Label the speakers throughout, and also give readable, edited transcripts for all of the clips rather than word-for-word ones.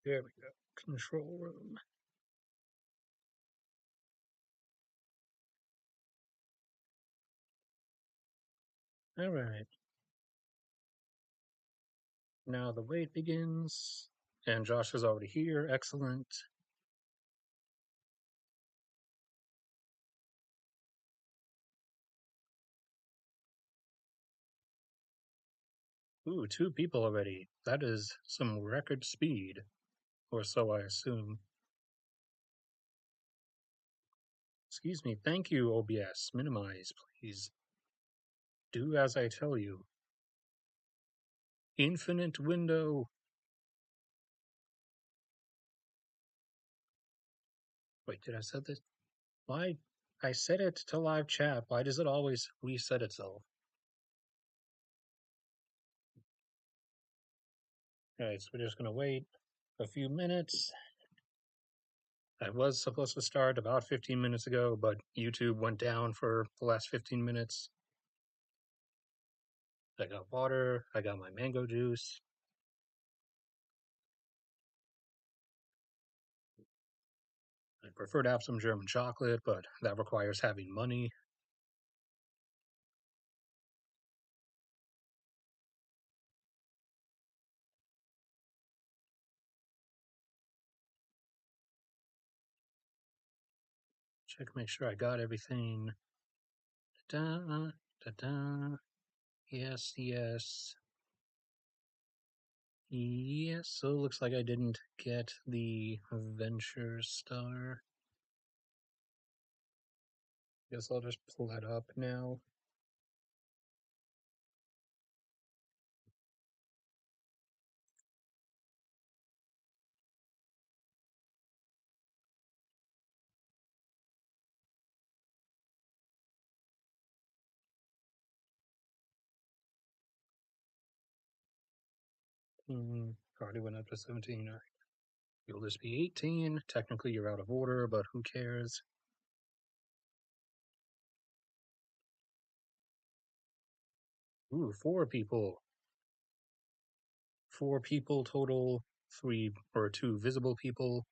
Speaker 1: There we go. Control room. All right. Now the wait begins. And Josh is already here. Excellent. Ooh, two people already. That is some record speed, or so I assume. Excuse me. Thank you, OBS. Minimize, please. Do as I tell you. Infinite window. Wait, did I set this? Why? I set it to live chat. Why does it always reset itself? Alright, so we're just gonna wait a few minutes. I was supposed to start about 15 minutes ago, but YouTube went down for the last 15 minutes. I got water, I got my mango juice. I prefer to have some German chocolate, but that requires having money. Check, make sure I got everything. Da da da. Yes, yes. Yes, so it looks like I didn't get the Venture Star. Guess I'll just pull that up now. Already went up to 17. All right. You'll just be 18. Technically, you're out of order, but who cares? Ooh, four people. Four people total. Three or two visible people.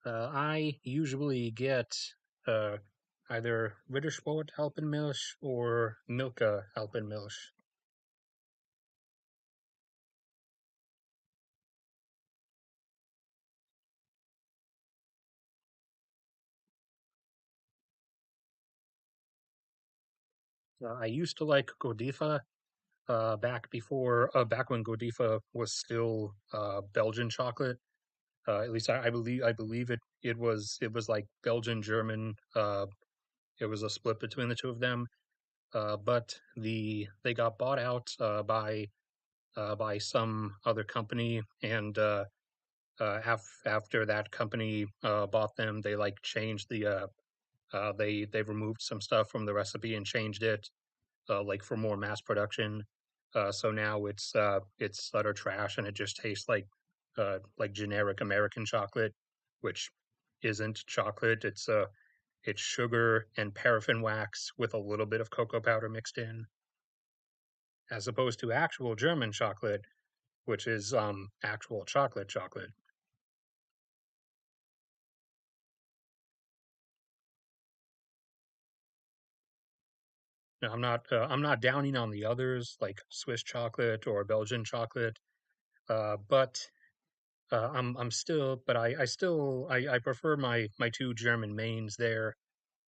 Speaker 1: I usually get uh, either Rittersport Alpenmilch or Milka Alpenmilch. I used to like Godiva back when Godiva was still Belgian chocolate. At least I believe it was like Belgian German. It was a split between the two of them. But they got bought out by some other company, and after that company bought them, they like changed they removed some stuff from the recipe and changed it like for more mass production. So now it's utter trash, and it just tastes like generic American chocolate, which isn't chocolate. It's sugar and paraffin wax with a little bit of cocoa powder mixed in, as opposed to actual German chocolate, which is actual chocolate. Now, I'm not downing on the others like Swiss chocolate or Belgian chocolate, but I'm still, but I still I prefer my two German mains there,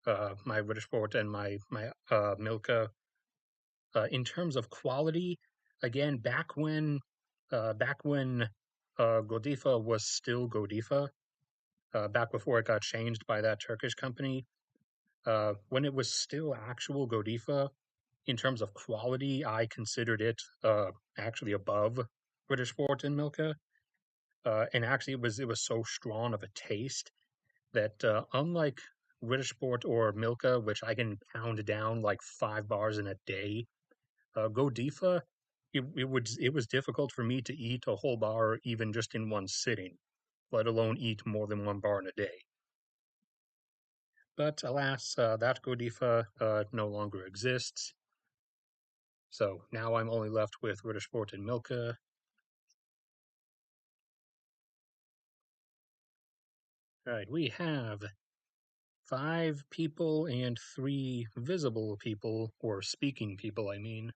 Speaker 1: my Rittersport and my Milka. In terms of quality, again, back when Godiva was still Godiva, back before it got changed by that Turkish company, when it was still actual Godiva, in terms of quality, I considered it actually above British Sport and Milka. And actually, it was so strong of a taste that unlike British Sport or Milka, which I can pound down like 5 bars in a day, Godiva, it was difficult for me to eat a whole bar even just in one sitting, let alone eat more than 1 bar in a day. But alas, that Godiva no longer exists. So now I'm only left with Rittersport and Milka. Right, we have five people and three visible people, or speaking people, I mean.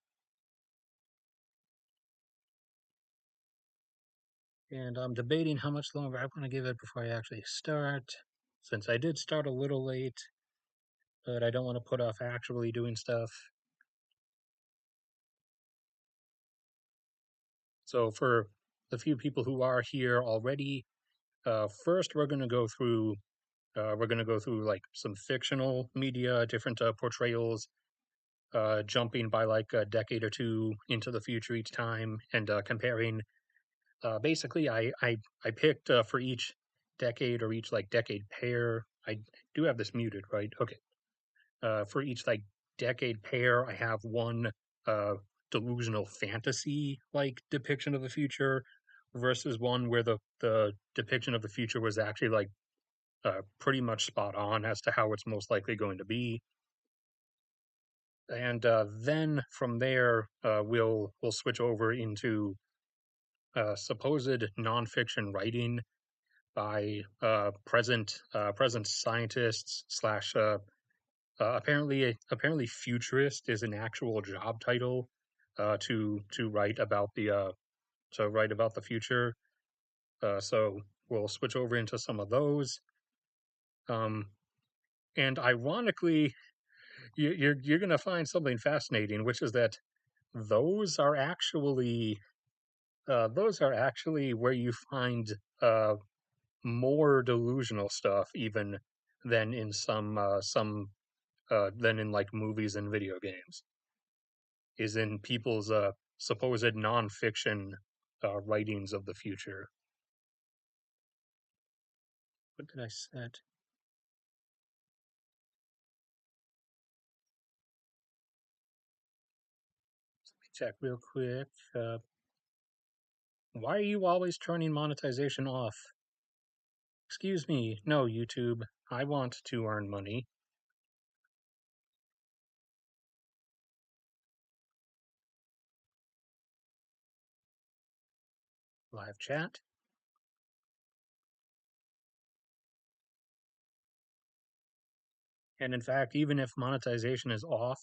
Speaker 1: And I'm debating how much longer I want to give it before I actually start, since I did start a little late, but I don't want to put off actually doing stuff. So for the few people who are here already, first we're going to go through like some fictional media, different portrayals, jumping by like a decade or two into the future each time, and comparing. Basically, I picked for each decade or each like decade pair. I do have this muted, right? Okay. For each like decade pair, I have one uh, delusional fantasy like depiction of the future versus one where the depiction of the future was actually like pretty much spot on as to how it's most likely going to be. And then from there, we'll switch over into supposed nonfiction writing by present scientists slash apparently futurist is an actual job title to write about the future. So we'll switch over into some of those. Um, and ironically, you're going to find something fascinating, which is that those are actually where you find uh, more delusional stuff even than in some than in like movies and video games. Is in people's supposed nonfiction writings of the future. What did I set? Let me check real quick. Why are you always turning monetization off? Excuse me. No, YouTube. I want to earn money. Live chat. And in fact, even if monetization is off,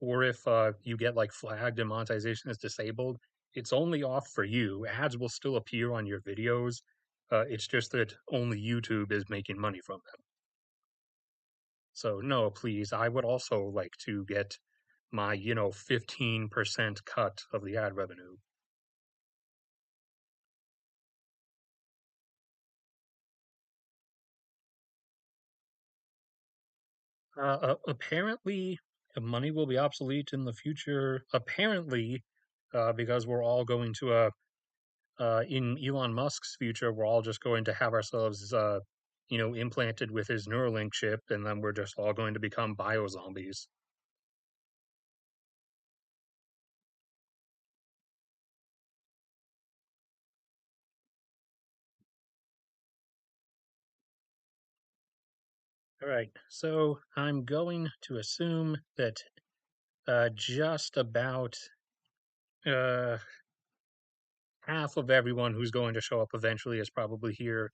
Speaker 1: or if you get like flagged and monetization is disabled, it's only off for you. Ads will still appear on your videos. It's just that only YouTube is making money from them. So no, please, I would also like to get my, 15% cut of the ad revenue. Apparently, money will be obsolete in the future. Apparently, because we're all going to in Elon Musk's future, we're all just going to have ourselves, implanted with his Neuralink chip, and then we're just all going to become biozombies. All right, so I'm going to assume that just about uh, half of everyone who's going to show up eventually is probably here,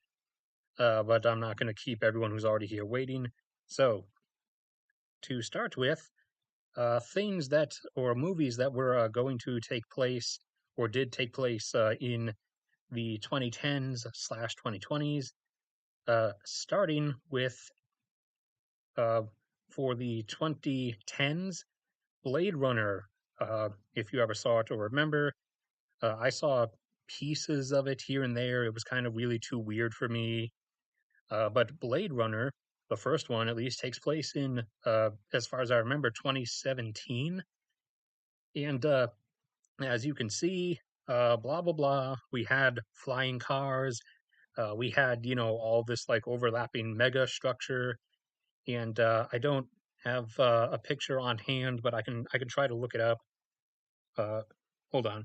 Speaker 1: but I'm not going to keep everyone who's already here waiting. So, to start with, things that or movies that were going to take place or did take place in the 2010s slash 2020s, starting with uh, for the 2010s, Blade Runner. If you ever saw it or remember, I saw pieces of it here and there. It was kind of really too weird for me. But Blade Runner, the first one at least, takes place in, as far as I remember, 2017. And as you can see, blah, blah, blah, we had flying cars. We had, all this like overlapping mega structure. And I don't have a picture on hand, but I can try to look it up. Uh, hold on.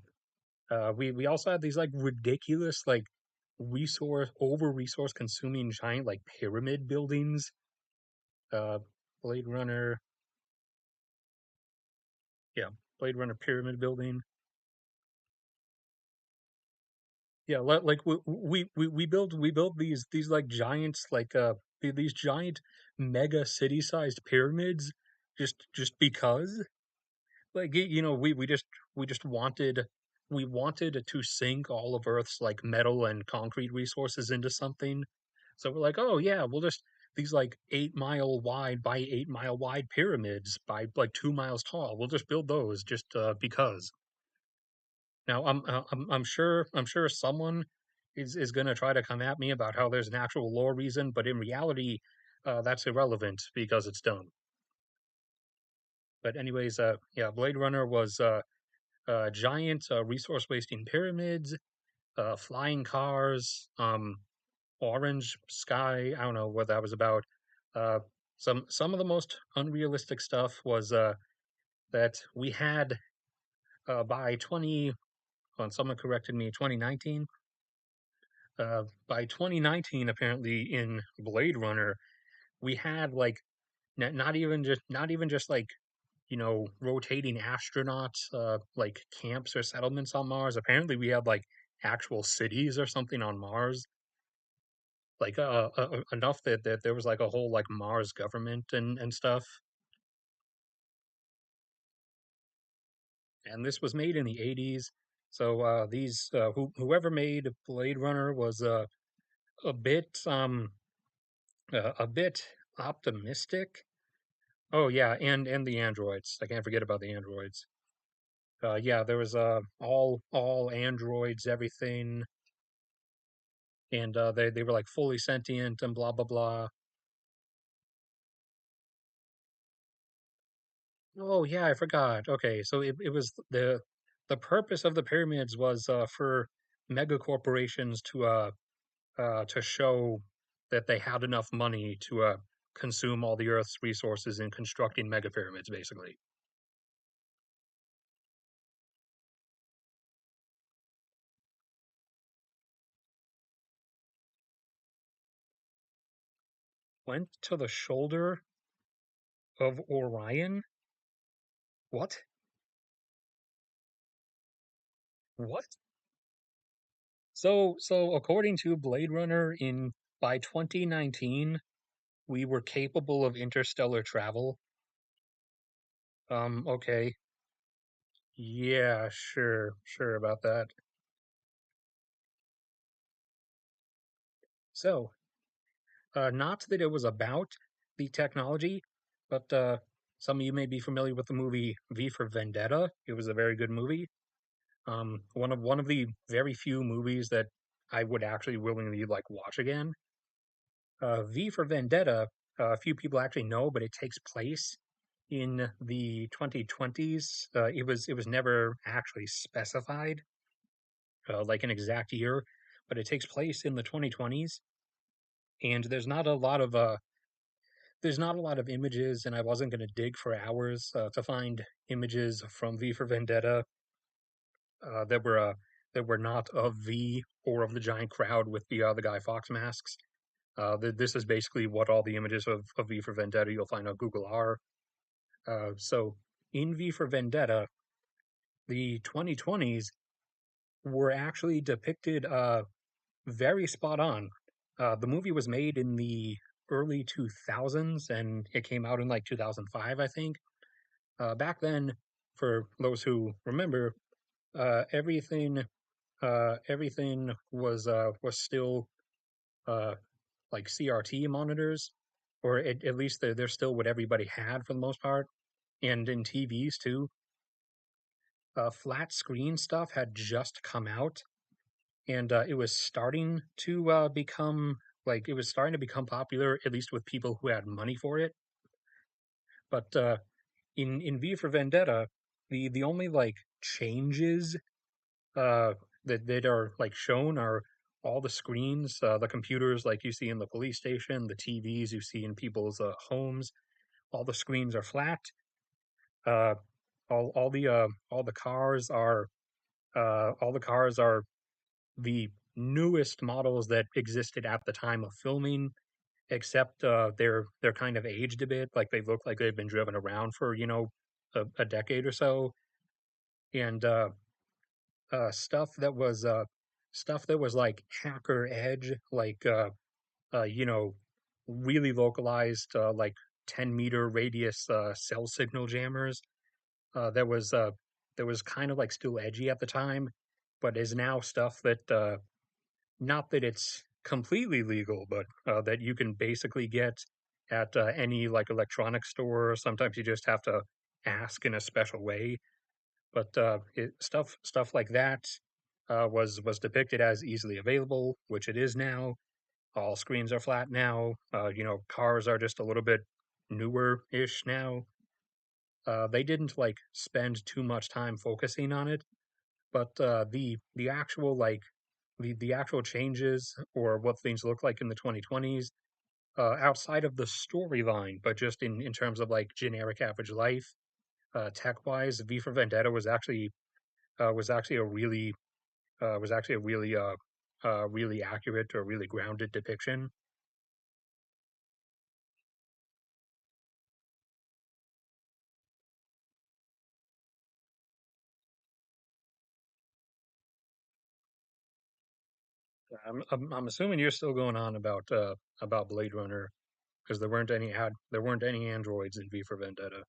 Speaker 1: We also had these like ridiculous like resource consuming giant like pyramid buildings. Uh, Blade Runner, yeah, Blade Runner pyramid building. Yeah, like we build these like giants like these giant mega city-sized pyramids just because we just wanted to sink all of Earth's like metal and concrete resources into something. So we're like, oh yeah, we'll just these like 8 mile wide by 8 mile wide pyramids by like 2 miles tall. We'll just build those just because. Now I'm sure someone is going to try to come at me about how there's an actual lore reason, but in reality, that's irrelevant because it's dumb. But anyways, yeah, Blade Runner was giant resource wasting pyramids, flying cars, orange sky. I don't know what that was about. Uh, some of the most unrealistic stuff was that we had by 20. Someone corrected me. 2019. By 2019, apparently in Blade Runner, we had like not even just like rotating astronauts like camps or settlements on Mars. Apparently, we had like actual cities or something on Mars, like enough that there was like a whole like Mars government and stuff. And this was made in the 80s. So these whoever made Blade Runner was a bit a bit optimistic. Oh yeah, and the androids. I can't forget about the androids. Yeah, there was all androids, everything, and they were like fully sentient and blah blah blah. Oh yeah, I forgot. Okay, so it was the purpose of the pyramids was for mega corporations to show that they had enough money to consume all the Earth's resources in constructing mega pyramids, basically. Went to the shoulder of Orion. What? What? So according to Blade Runner, in by 2019, we were capable of interstellar travel. Okay. Yeah, sure about that. So, not that it was about the technology, but some of you may be familiar with the movie V for Vendetta. It was a very good movie. One of the very few movies that I would actually willingly like watch again. V for Vendetta, a few people actually know, but it takes place in the 2020s. It was never actually specified, like an exact year, but it takes place in the 2020s. And there's not a lot of images, and I wasn't going to dig for hours to find images from V for Vendetta uh, that were uh, that were not of V or of the giant crowd with the Guy Fawkes masks. This is basically what all the images of V for Vendetta you'll find on Google are. So in V for Vendetta, the 2020s were actually depicted very spot on. The movie was made in the early 2000s and it came out in like 2005, I think. Back then, for those who remember, everything was still uh, like CRT monitors, or at least they're still what everybody had for the most part. And in TVs too, flat screen stuff had just come out, and it was starting to become popular, at least with people who had money for it. But in V for Vendetta, the only like changes uh, that are like shown are all the screens, the computers like you see in the police station, the TVs you see in people's homes. All the screens are flat. Uh, all the cars are the newest models that existed at the time of filming, except they're kind of aged a bit, like they look like they've been driven around for a decade or so, and stuff that was stuff that was like hacker edge, like you know, really localized, like 10-meter radius cell signal jammers. That was kind of like still edgy at the time, but is now stuff that not that it's completely legal, but that you can basically get at any like electronics store. Sometimes you just have to ask in a special way, but stuff like that was depicted as easily available, which it is now. All screens are flat now. Cars are just a little bit newer-ish now. They didn't like spend too much time focusing on it, but the actual like the actual changes or what things look like in the 2020s, outside of the storyline, but just in terms of like generic average life, tech-wise, V for Vendetta was actually a really accurate or really grounded depiction. I'm assuming you're still going on about Blade Runner because there weren't any androids in V for Vendetta.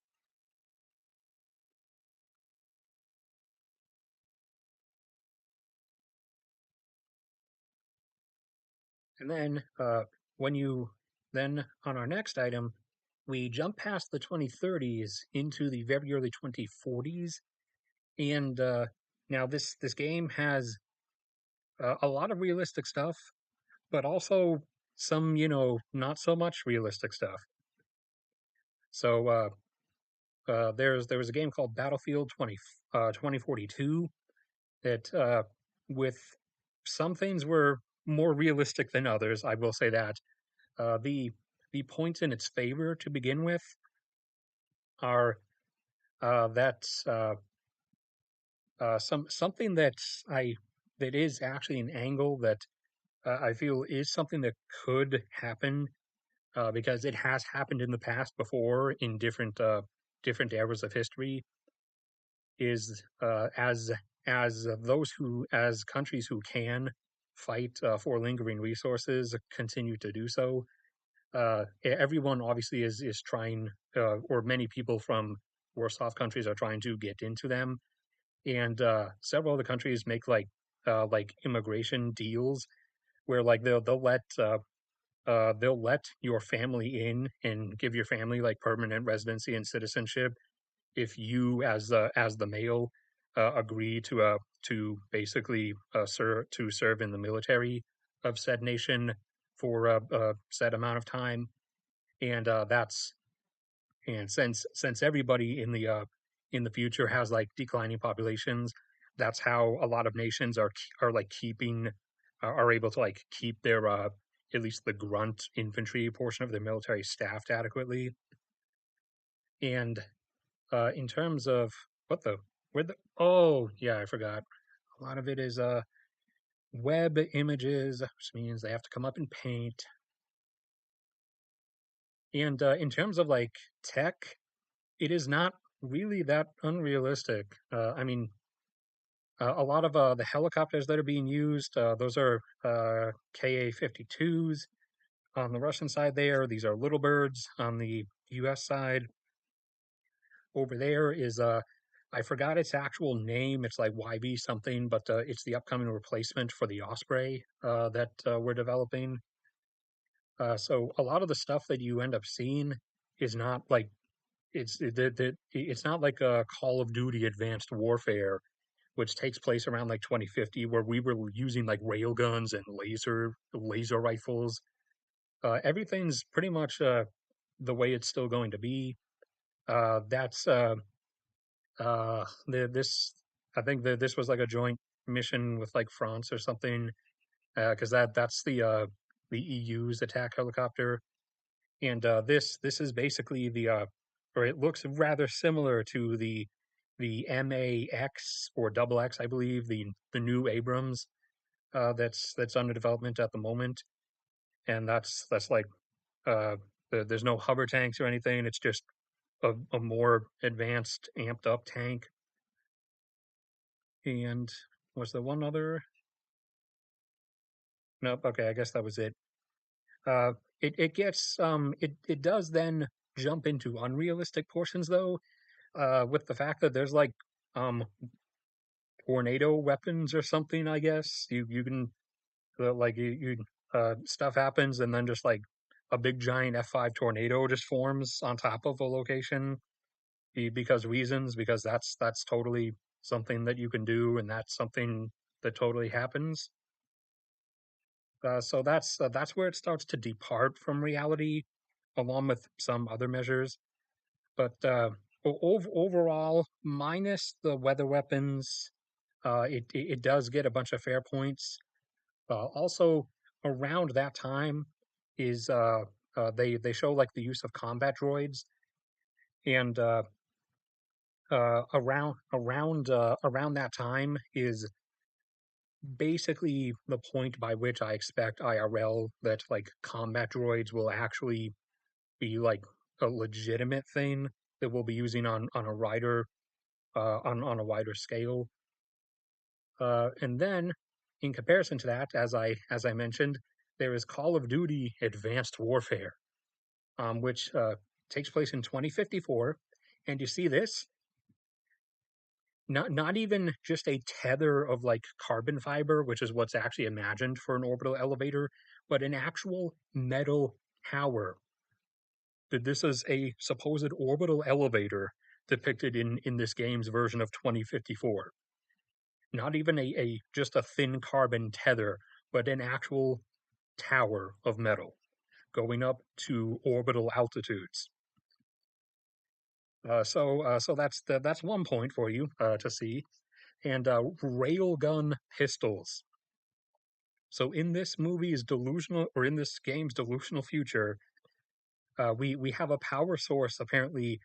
Speaker 1: And then when you then on our next item, we jump past the 2030s into the very early 2040s, and now this game has a lot of realistic stuff, but also some not so much realistic stuff. So there was a game called Battlefield 2042 that with some things were more realistic than others. I will say that the points in its favor to begin with are that something that is actually an angle that I feel is something that could happen because it has happened in the past before in different eras of history. Is as countries who can fight for lingering resources continue to do so. Everyone obviously is trying, or many people from worse off countries are trying to get into them, and several of the countries make like immigration deals where like they'll let your family in and give your family like permanent residency and citizenship if you as the male agree to basically serve in the military of said nation for a set amount of time, and that's and since everybody in the future has like declining populations, that's how a lot of nations are like keeping are able to like keep their at least the grunt infantry portion of their military staffed adequately. And in terms of what the where the oh yeah, I forgot. A lot of it is web images, which means they have to come up in paint. And in terms of like tech, it is not really that unrealistic. I mean, a lot of the helicopters that are being used, those are Ka-52s on the Russian side there. These are little birds on the US side. Over there is I forgot its actual name. It's like YB something, but it's the upcoming replacement for the Osprey that we're developing. So a lot of the stuff that you end up seeing is not like it's not like a Call of Duty Advanced Warfare, which takes place around like 2050, where we were using like rail guns and laser rifles. Everything's pretty much the way it's still going to be. That's this I think that this was like a joint mission with like France or something, because that's the EU's attack helicopter, and this is basically or it looks rather similar to the MAX or double X, I believe, the new Abrams that's under development at the moment, and that's like uh, there's no hover tanks or anything. It's just a more advanced, amped up tank. And was there one other? Nope. Okay, I guess that was it. Uh, it gets it does then jump into unrealistic portions though, with the fact that there's like um tornado weapons or something. I guess you can like you stuff happens and then just like a big giant F5 tornado just forms on top of a location because that's totally something that you can do and that's something that totally happens. So that's where it starts to depart from reality, along with some other measures. But overall, minus the weather weapons, it does get a bunch of fair points. Also, around that time is they show like the use of combat droids, and around that time is basically the point by which I expect IRL that like combat droids will actually be like a legitimate thing that we'll be using on a wider on a wider scale. And then, in comparison to that, as I mentioned, there is Call of Duty Advanced Warfare, which takes place in 2054. And you see this, not even just a tether of like carbon fiber, which is what's actually imagined for an orbital elevator, but an actual metal tower. That this is a supposed orbital elevator depicted in this game's version of 2054. Not even a just a thin carbon tether, but an actual tower of metal going up to orbital altitudes. So that's one point for you to see. And railgun pistols. So in this movie's delusional, or in this game's delusional future, we have a power source apparently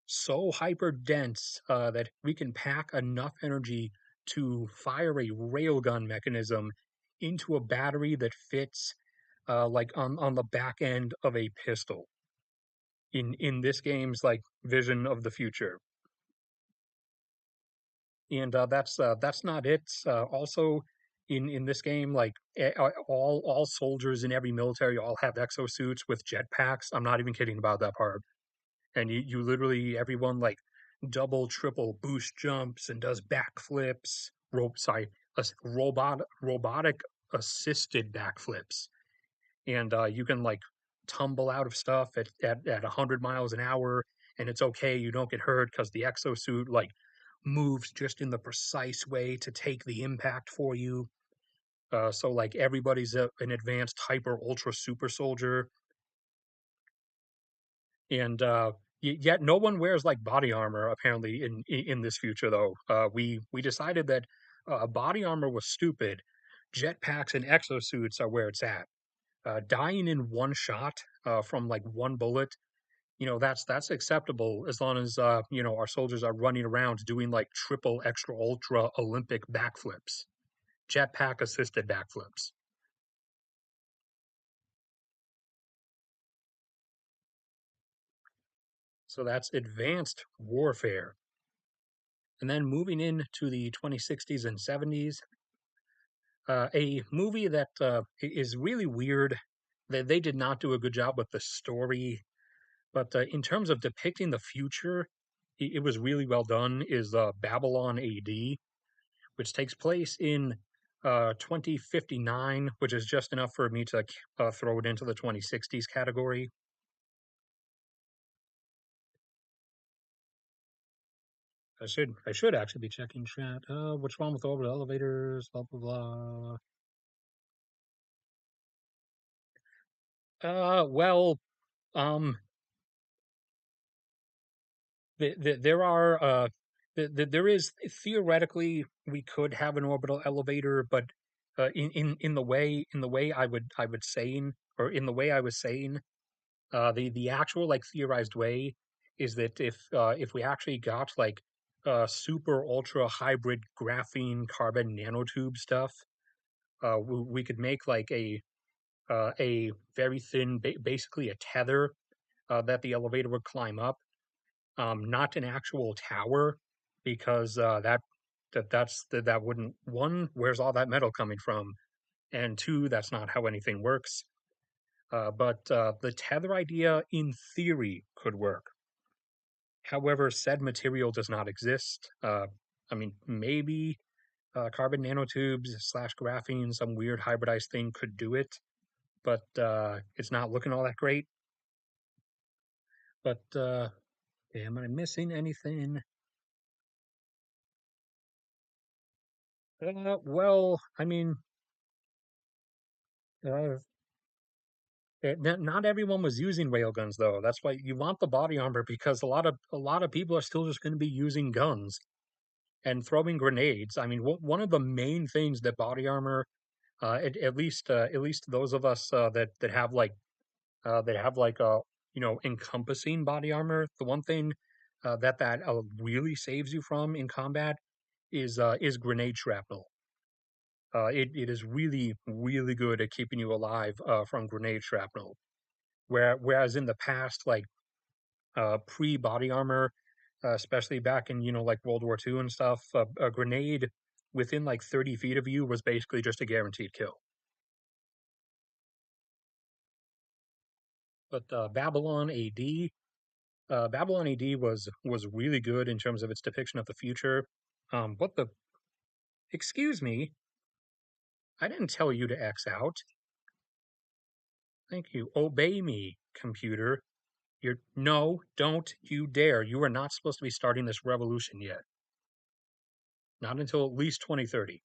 Speaker 1: so hyper dense that we can pack enough energy to fire a railgun mechanism into a battery that fits like on the back end of a pistol in this game's like vision of the future. And that's not it. Also, in this game, like all soldiers in every military all have exosuits with jetpacks. I'm not even kidding about that part. And you literally everyone like double, triple boost jumps and does backflips. Robotic assisted backflips, and you can like tumble out of stuff at 100 miles an hour, and it's okay. You don't get hurt because the exosuit like moves just in the precise way to take the impact for you. So like everybody's an advanced hyper ultra super soldier, and yet no one wears like body armor apparently in this future though. We decided that body armor was stupid. Jetpacks and exosuits are where it's at. Dying in one shot from like one bullet, that's acceptable as long as our soldiers are running around doing like triple extra ultra Olympic backflips, jetpack assisted backflips. So that's advanced warfare. And then moving into the 2060s and 70s, a movie that is really weird. They did not do a good job with the story, but in terms of depicting the future, it was really well done. Is Babylon AD, which takes place in 2059, which is just enough for me to throw it into the 2060s category. I should actually be checking chat. What's wrong with orbital elevators? Blah blah blah. Well, um, there are there is theoretically we could have an orbital elevator, but in the way I would saying or in the way I was saying, the actual like theorized way is that if we actually got like super ultra hybrid graphene carbon nanotube stuff, we could make like a very thin, basically a tether that the elevator would climb up, not an actual tower, because that wouldn't, one, where's all that metal coming from? and two, that's not how anything works. But the tether idea, in theory, could work. However, said material does not exist. I mean, maybe carbon nanotubes slash graphene, some weird hybridized thing could do it, but it's not looking all that great. But am I missing anything? Well, I mean, uh, not everyone was using railguns though. That's why you want the body armor because a lot of people are still just going to be using guns and throwing grenades. I mean, one of the main things that body armor, at least those of us that have like encompassing body armor, the one thing that really saves you from in combat is grenade shrapnel. It is really really good at keeping you alive from grenade shrapnel. Whereas in the past, like pre body armor, especially back in like World War II and stuff, a grenade within like 30 feet of you was basically just a guaranteed kill. But Babylon AD was really good in terms of its depiction of the future. What the? Excuse me, I didn't tell you to X out. Thank you. Obey me, computer. You're no, don't you dare. You are not supposed to be starting this revolution yet. Not until at least 2030.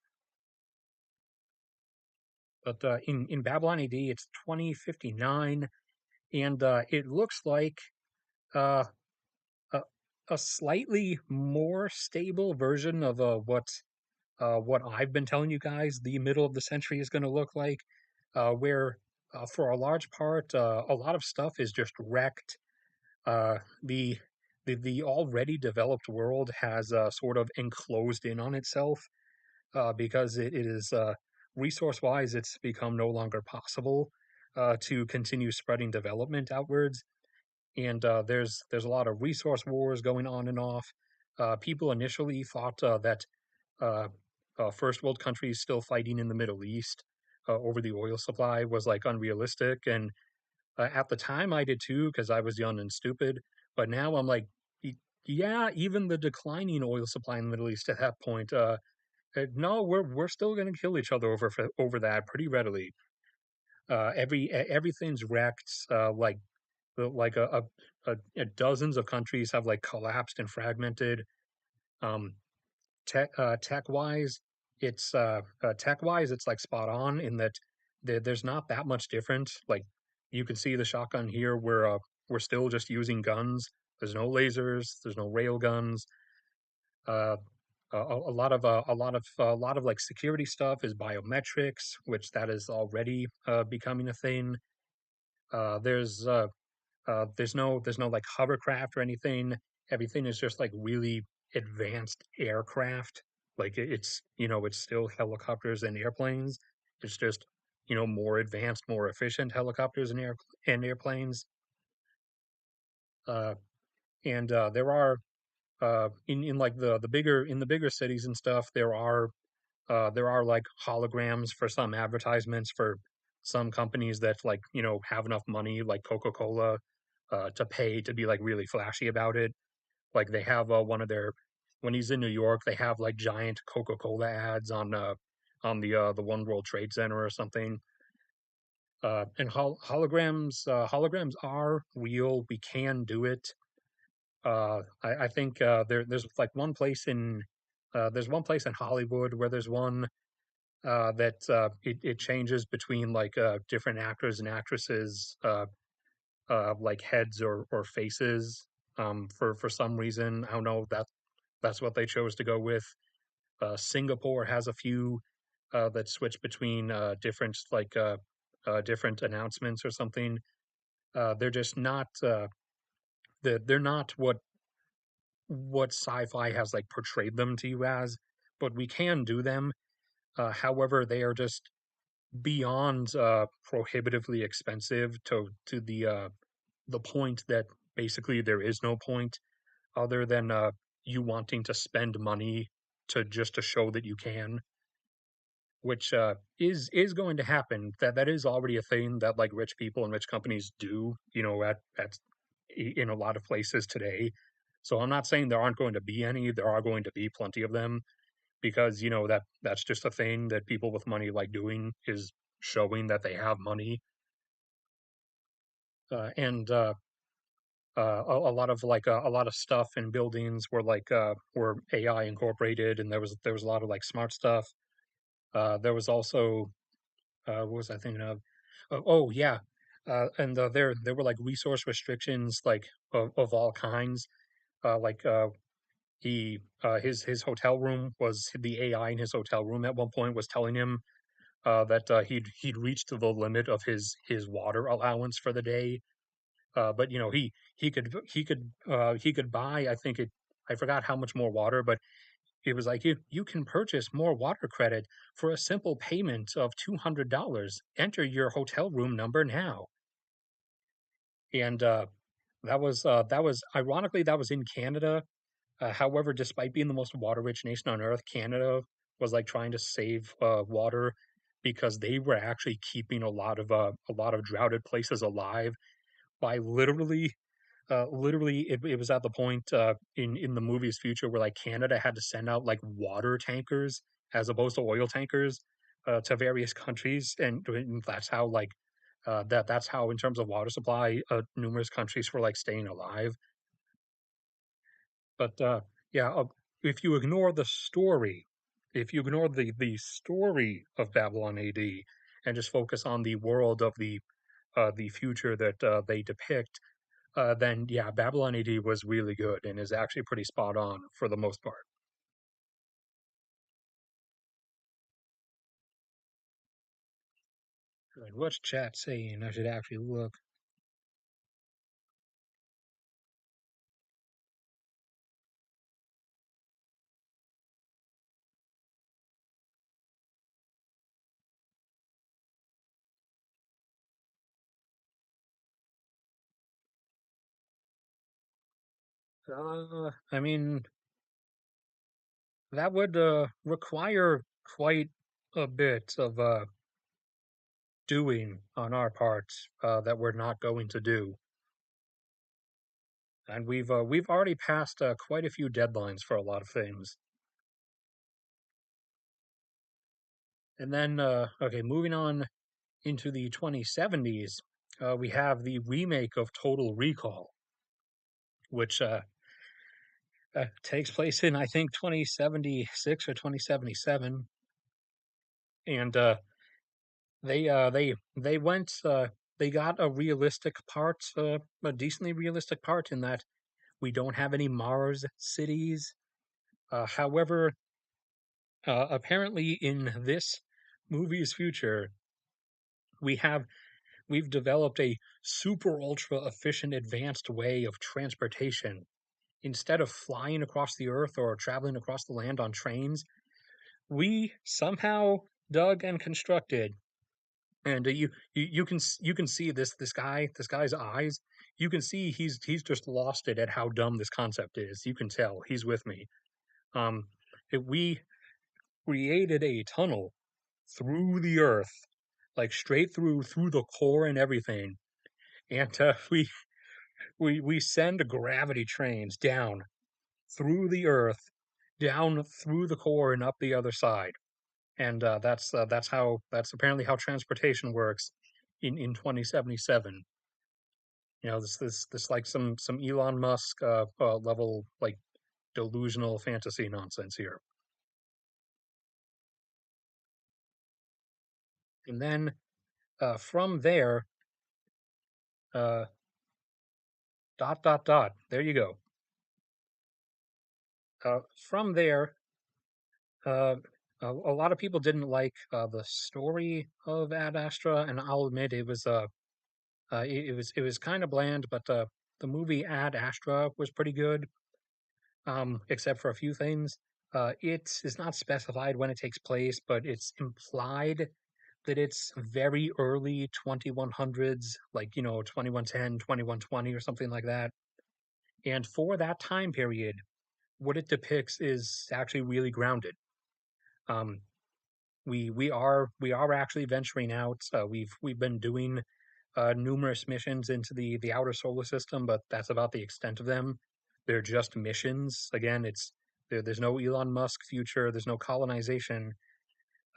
Speaker 1: But in Babylon AD, it's 2059, and it looks like uh, a, a slightly more stable version of what I've been telling you guys the middle of the century is going to look like, where for a large part a lot of stuff is just wrecked. Uh, the the already developed world has sort of enclosed in on itself because it is resource wise, it's become no longer possible to continue spreading development outwards. And there's a lot of resource wars going on and off. People initially thought that uh, first world countries still fighting in the Middle East over the oil supply was like unrealistic. And at the time, I did too because I was young and stupid. But now I'm like, yeah, even the declining oil supply in the Middle East at that point. No, we're still going to kill each other over that pretty readily. Everything's wrecked. Like dozens of countries have like collapsed and fragmented. Um, tech wise, it's like spot on in that there's not that much different. Like you can see the shotgun here, where we're still just using guns. There's no lasers. There's no rail guns. Uh, a lot of like security stuff is biometrics, which that is already becoming a thing. Uh, there's uh, there's no like hovercraft or anything. Everything is just like really advanced aircraft. Like it's still helicopters and airplanes. It's just more advanced, more efficient helicopters and airplanes. Uh, and there are in like the bigger cities and stuff. There are like holograms for some advertisements for some companies that like have enough money, like Coca-Cola, to pay to be like really flashy about it. Like they have one of their when he's in New York, they have like giant Coca-Cola ads on the One World Trade Center or something. And holograms are real. We can do it. I think there's one place in Hollywood where there's one that it changes between like different actors and actresses like heads or faces for some reason. I don't know, that's what they chose to go with. Singapore has a few that switch between different announcements or something. They're just not they're not what sci-fi has like portrayed them to you as, but we can do them. However, they are just beyond prohibitively expensive to the point that basically there is no point other than you wanting to spend money to show that you can. which is going to happen. That is already a thing that like rich people and rich companies do, you know, at in a lot of places today. So I'm not saying there aren't going to be any. There are going to be plenty of them because you know that's just a thing that people with money like doing is showing that they have money. And a lot of like a lot of stuff in buildings were like were AI incorporated, and there was a lot of like smart stuff. There was also what was I thinking of? Oh yeah, and there were like resource restrictions like of all kinds. Like his hotel room was the AI in his hotel room at one point was telling him that he'd reached the limit of his water allowance for the day. But you know he could buy I forgot how much more water, but it was like you can purchase more water credit for a simple payment of $200. Enter your hotel room number now. And that was ironically that was in Canada. However, despite being the most water-rich nation on earth, Canada was like trying to save water because they were actually keeping a lot of droughted places alive by literally it was at the point in the movie's future where like Canada had to send out like water tankers as opposed to oil tankers to various countries, and that's how like that's how in terms of water supply numerous countries were like staying alive. But yeah, if you ignore the story, if you ignore the story of Babylon AD and just focus on the world of the future that they depict, then yeah, Babylon AD was really good and is actually pretty spot on for the most part. Like, what's chat saying? I should actually look. I mean, that would require quite a bit of doing on our part that we're not going to do. And we've already passed quite a few deadlines for a lot of things. And then okay, moving on into the 2070s, we have the remake of Total Recall, which takes place in I think 2076 or 2077, and they went they got a realistic part, a decently realistic part in that we don't have any Mars cities. However, apparently in this movie's future, we have we've developed a super ultra efficient advanced way of transportation. Instead of flying across the earth or traveling across the land on trains, we somehow dug and constructed, and you can see this guy's eyes. You can see he's just lost it at how dumb this concept is. You can tell he's with me. Um, we created a tunnel through the earth, like straight through the core and everything, and we send gravity trains down through the earth, down through the core and up the other side. And that's apparently how transportation works in 2077. You know, this like some Elon Musk level like delusional fantasy nonsense here. And then from there, uh, dot dot dot. There you go. From there, uh, a lot of people didn't like the story of Ad Astra, and I'll admit it was kind of bland, but the movie Ad Astra was pretty good, except for a few things. It is not specified when it takes place, but it's implied that it's very early 2100s, like, you know, 2110, 2120, or something like that. And for that time period, what it depicts is actually really grounded. Um, we are actually venturing out. We've been doing numerous missions into the outer solar system, but that's about the extent of them. They're just missions. Again, there's no Elon Musk future. There's no colonization.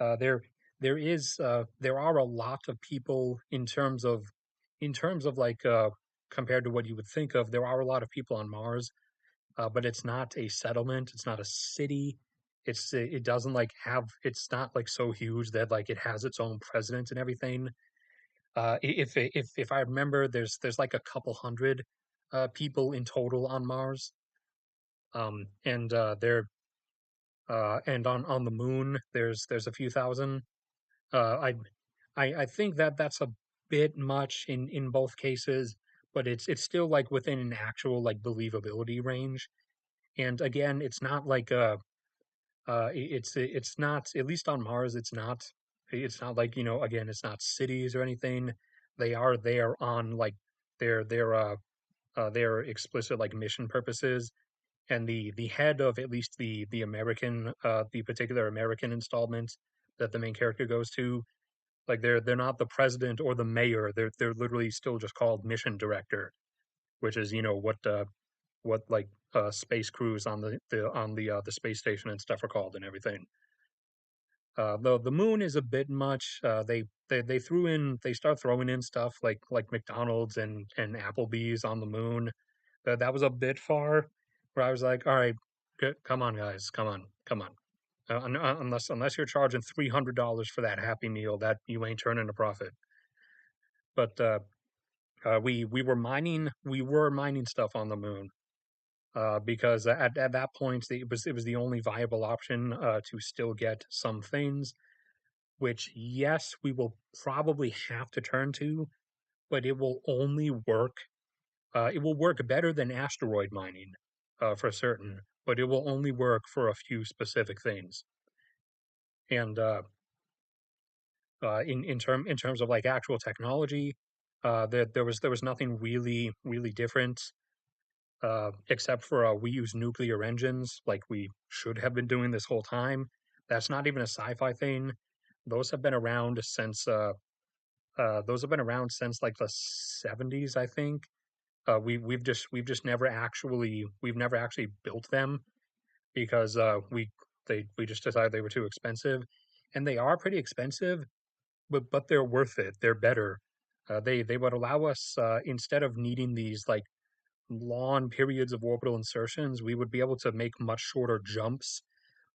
Speaker 1: Uh, there there are a lot of people in terms of like compared to what you would think of. There are a lot of people on Mars, but it's not a settlement. It's not a city. It doesn't like have. It's not like so huge that like it has its own president and everything. If I remember, there's like a couple hundred people in total on Mars. And they're and on the moon there's a few thousand. Uh, I I think that that's a bit much in both cases, but it's still like within an actual like believability range. And again, it's not like it's not, at least on Mars, it's not like, again, it's not cities or anything. They are there on like their explicit like mission purposes. And the head of at least the particular American installment that the main character goes to, like they're not the president or the mayor. They're literally still just called mission director, which is what like space crews on the space station and stuff are called and everything. The moon is a bit much. They start throwing in stuff like McDonald's and Applebee's on the moon. That was a bit far. Where I was like, all right, come on, guys, come on, come on. Unless you're charging $300 for that Happy Meal, that you ain't turning a profit. But we were mining stuff on the moon because at that point it was the only viable option to still get some things, which, yes, we will probably have to turn to, but it will only work. It will work better than asteroid mining, for certain, but it will only work for a few specific things. And in terms of like actual technology, there was nothing really different, except for we use nuclear engines like we should have been doing this whole time. That's not even a sci-fi thing. Those have been around since like the 70s, I think. We've never actually built them because we just decided they were too expensive, and they are pretty expensive, but they're worth it. They're better. They would allow us, instead of needing these like long periods of orbital insertions, we would be able to make much shorter jumps,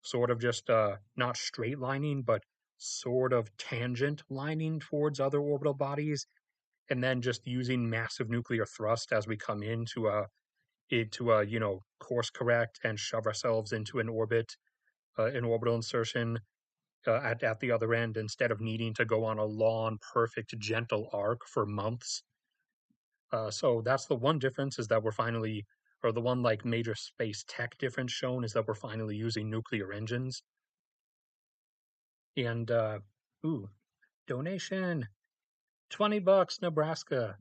Speaker 1: sort of just not straight lining, but sort of tangent lining towards other orbital bodies, and then just using massive nuclear thrust as we come into course correct and shove ourselves into an orbital insertion at the other end, instead of needing to go on a long, perfect, gentle arc for months. So that's the one difference, is that we're finally, or the one like major space tech difference shown, is that we're finally using nuclear engines. And ooh, donation, $20, Nebraska.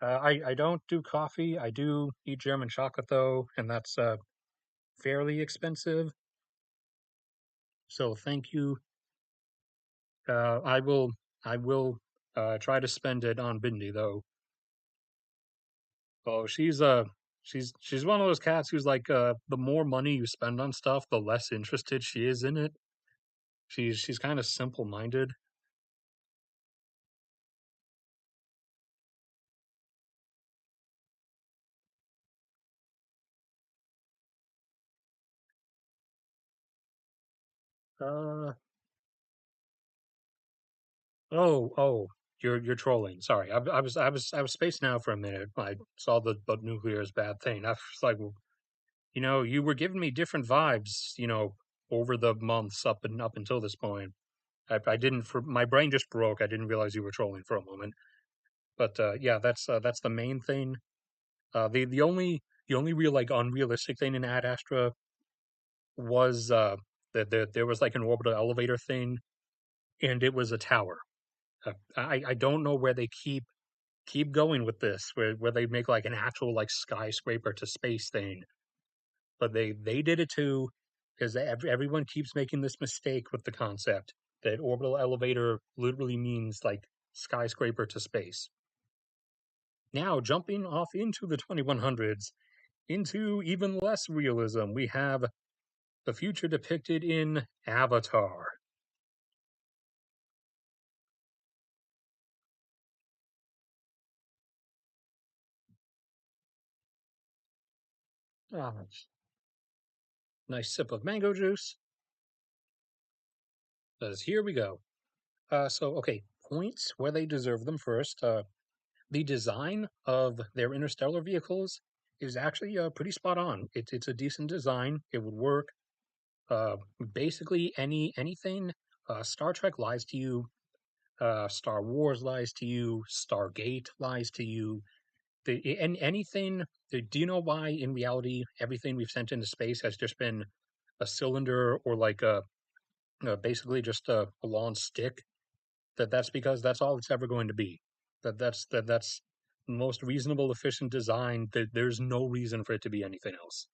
Speaker 1: I don't do coffee. I do eat German chocolate though, and that's fairly expensive. So thank you. I will try to spend it on Bindi though. Oh, she's one of those cats who's like, the more money you spend on stuff, the less interested she is in it. She's kind of simple-minded. Uh oh, you're trolling. Sorry, I was spacing out for a minute. I saw the nuclear is bad thing. I was like, well, you were giving me different vibes, over the months up until this point. I didn't, for my brain just broke. I didn't realize you were trolling for a moment. But yeah, that's the main thing. The only real like unrealistic thing in Ad Astra was that there was like an orbital elevator thing, and it was a tower. I don't know where they keep going with this, where they make like an actual like skyscraper to space thing, but they did it too. is that everyone keeps making this mistake with the concept that orbital elevator literally means like skyscraper to space. Now, jumping off into the 2100s, into even less realism, we have the future depicted in Avatar. Ah, nice sip of mango juice. Because here we go. Okay, points where they deserve them first. The design of their interstellar vehicles is actually pretty spot on. It's a decent design. It would work. Uh, Basically, anything. Star Trek lies to you. Star Wars lies to you. Stargate lies to you. And anything. Do you know why, in reality, everything we've sent into space has just been a cylinder or like basically just a long stick? That's because that's all it's ever going to be. That's the most reasonable, efficient design. That there's no reason for it to be anything else.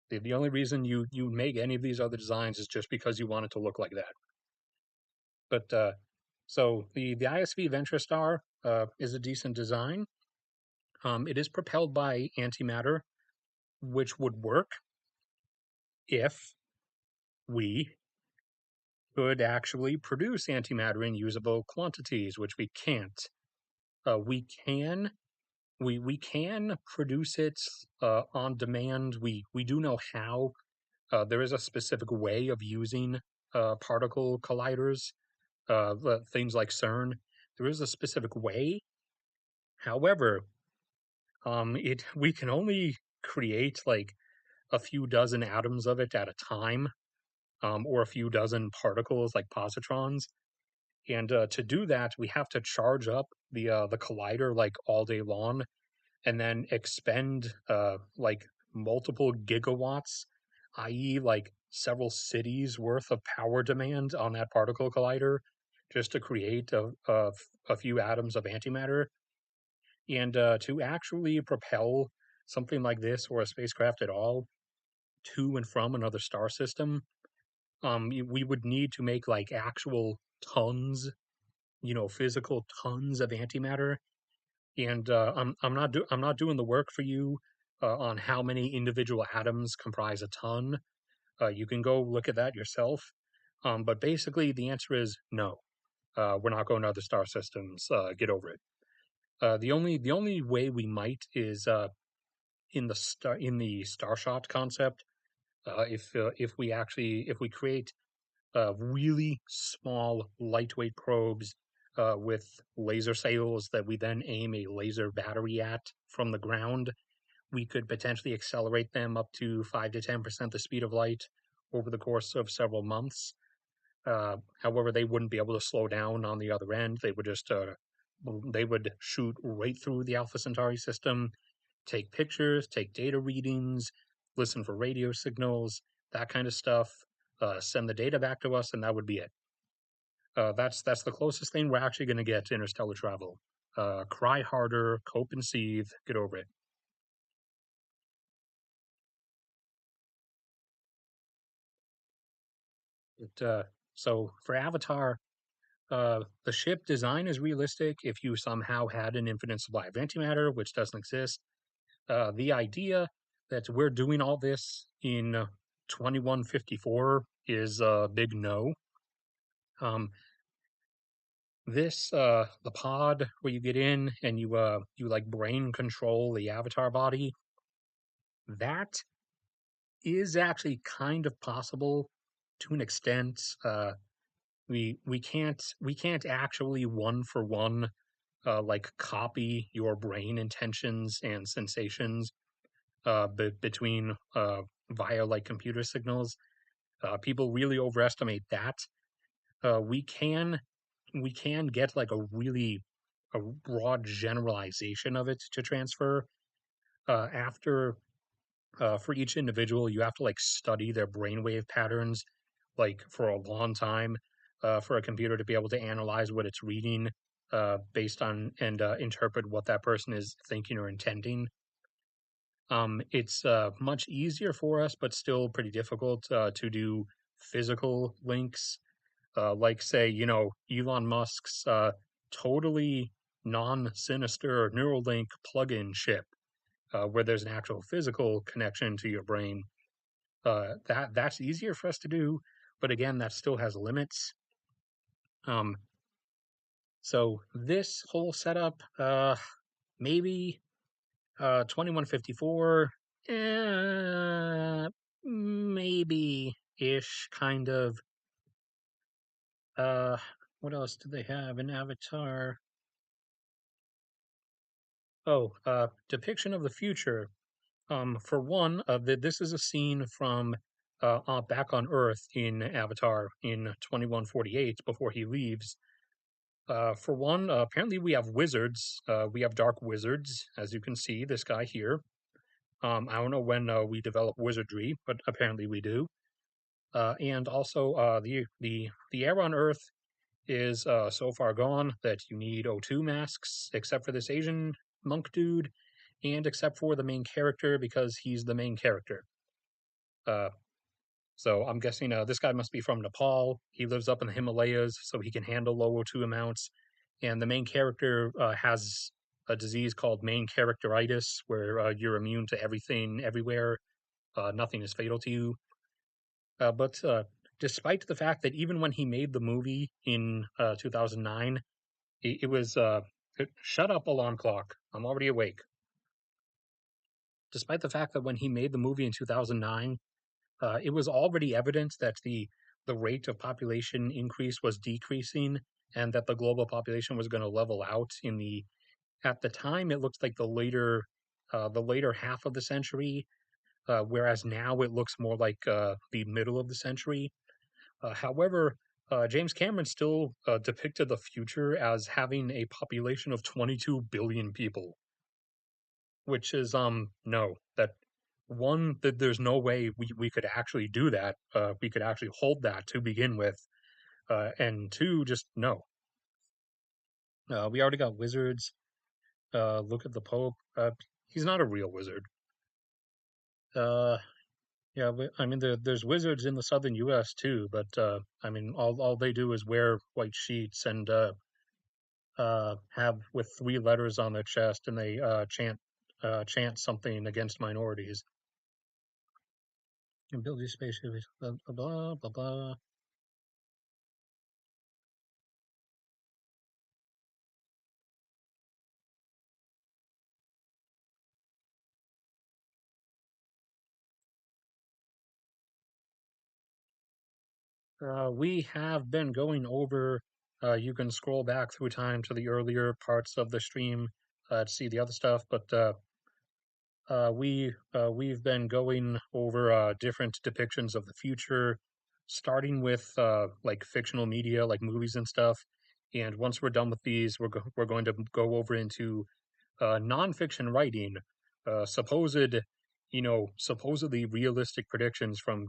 Speaker 1: The only reason you make any of these other designs is just because you want it to look like that. But so the ISV Venture Star is a decent design. It is propelled by antimatter, which would work if we could actually produce antimatter in usable quantities, which we can't. We can we can produce it on demand. We do know how. There is a specific way of using particle colliders, things like CERN. There is a specific way. However, it we can only create like a few dozen atoms of it at a time, or a few dozen particles like positrons. And to do that, we have to charge up the collider like all day long, and then expend like multiple gigawatts, i.e., like several cities worth of power demand on that particle collider just to create a few atoms of antimatter. And to actually propel something like this or a spacecraft at all to and from another star system, we would need to make like actual tons, physical tons of antimatter. And I'm not doing the work for you on how many individual atoms comprise a ton. You can go look at that yourself. But basically, the answer is no. We're not going to other star systems. Get over it. The only way we might is in the starshot concept. If we create really small, lightweight probes with laser sails that we then aim a laser battery at from the ground, we could potentially accelerate them up to 5 to 10% the speed of light over the course of several months. However, they wouldn't be able to slow down on the other end. They would shoot right through the Alpha Centauri system, take pictures, take data readings, listen for radio signals, that kind of stuff, send the data back to us, and that would be it. That's the closest thing we're actually going to get to interstellar travel. Cry harder, cope and seethe, get over it. So for Avatar, the ship design is realistic if you somehow had an infinite supply of antimatter, which doesn't exist. The idea that we're doing all this in 2154 is a big no. Um, the pod where you get in and you like brain control the avatar body, that is actually kind of possible to an extent. We can't actually one for one like copy your brain intentions and sensations between via like computer signals. People really overestimate that. Uh, we can we can get like a broad generalization of it to transfer. After For each individual, you have to like study their brainwave patterns like for a long time for a computer to be able to analyze what it's reading based on and interpret what that person is thinking or intending. It's much easier for us, but still pretty difficult to do physical links. Like, say, Elon Musk's totally non-sinister Neuralink plug-in chip, where there's an actual physical connection to your brain. That's easier for us to do, but again, that still has limits. Um, so this whole setup, maybe 2154, maybe ish, kind of. Uh, what else do they have in Avatar? Oh, depiction of the future. For one, this is a scene from back on Earth in Avatar in 2148 before he leaves. For one, apparently we have wizards. We have dark wizards, as you can see, this guy here. I don't know when we develop wizardry, but apparently we do. And also, the air on Earth is so far gone that you need O2 masks, except for this Asian monk dude, and except for the main character because he's the main character. Uh, so I'm guessing this guy must be from Nepal. He lives up in the Himalayas, so he can handle low O2 amounts. And the main character has a disease called main characteritis, where you're immune to everything, everywhere. Nothing is fatal to you. But despite the fact that even when he made the movie in 2009, it was shut up, alarm clock. I'm already awake. Despite the fact that when he made the movie in 2009, it was already evident that the rate of population increase was decreasing and that the global population was going to level out in the at the time it looked like the later half of the century, whereas now it looks more like the middle of the century. However, James Cameron still depicted the future as having a population of 22 billion people, which is no, that one, that there's no way we could actually do that. We could actually hold that to begin with, and two, just no. We already got wizards. Look at the Pope. He's not a real wizard. Uh, yeah, I mean, there's wizards in the southern U.S. too, but I mean, all they do is wear white sheets and have with three letters on their chest, and they chant something against minorities. And build these spaceships, blah blah blah blah. We have been going over. You can scroll back through time to the earlier parts of the stream to see the other stuff, but we've been going over different depictions of the future, starting with like fictional media, like movies and stuff. And once we're done with these, we're going to go over into nonfiction writing, supposed, supposedly realistic predictions from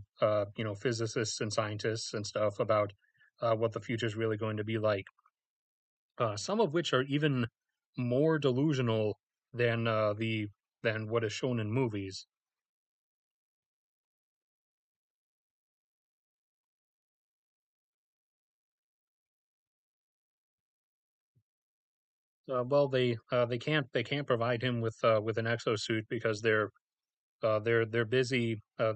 Speaker 1: physicists and scientists and stuff about what the future is really going to be like. Some of which are even more delusional than the than what is shown in movies. Well, they can't provide him with an exosuit because they're busy I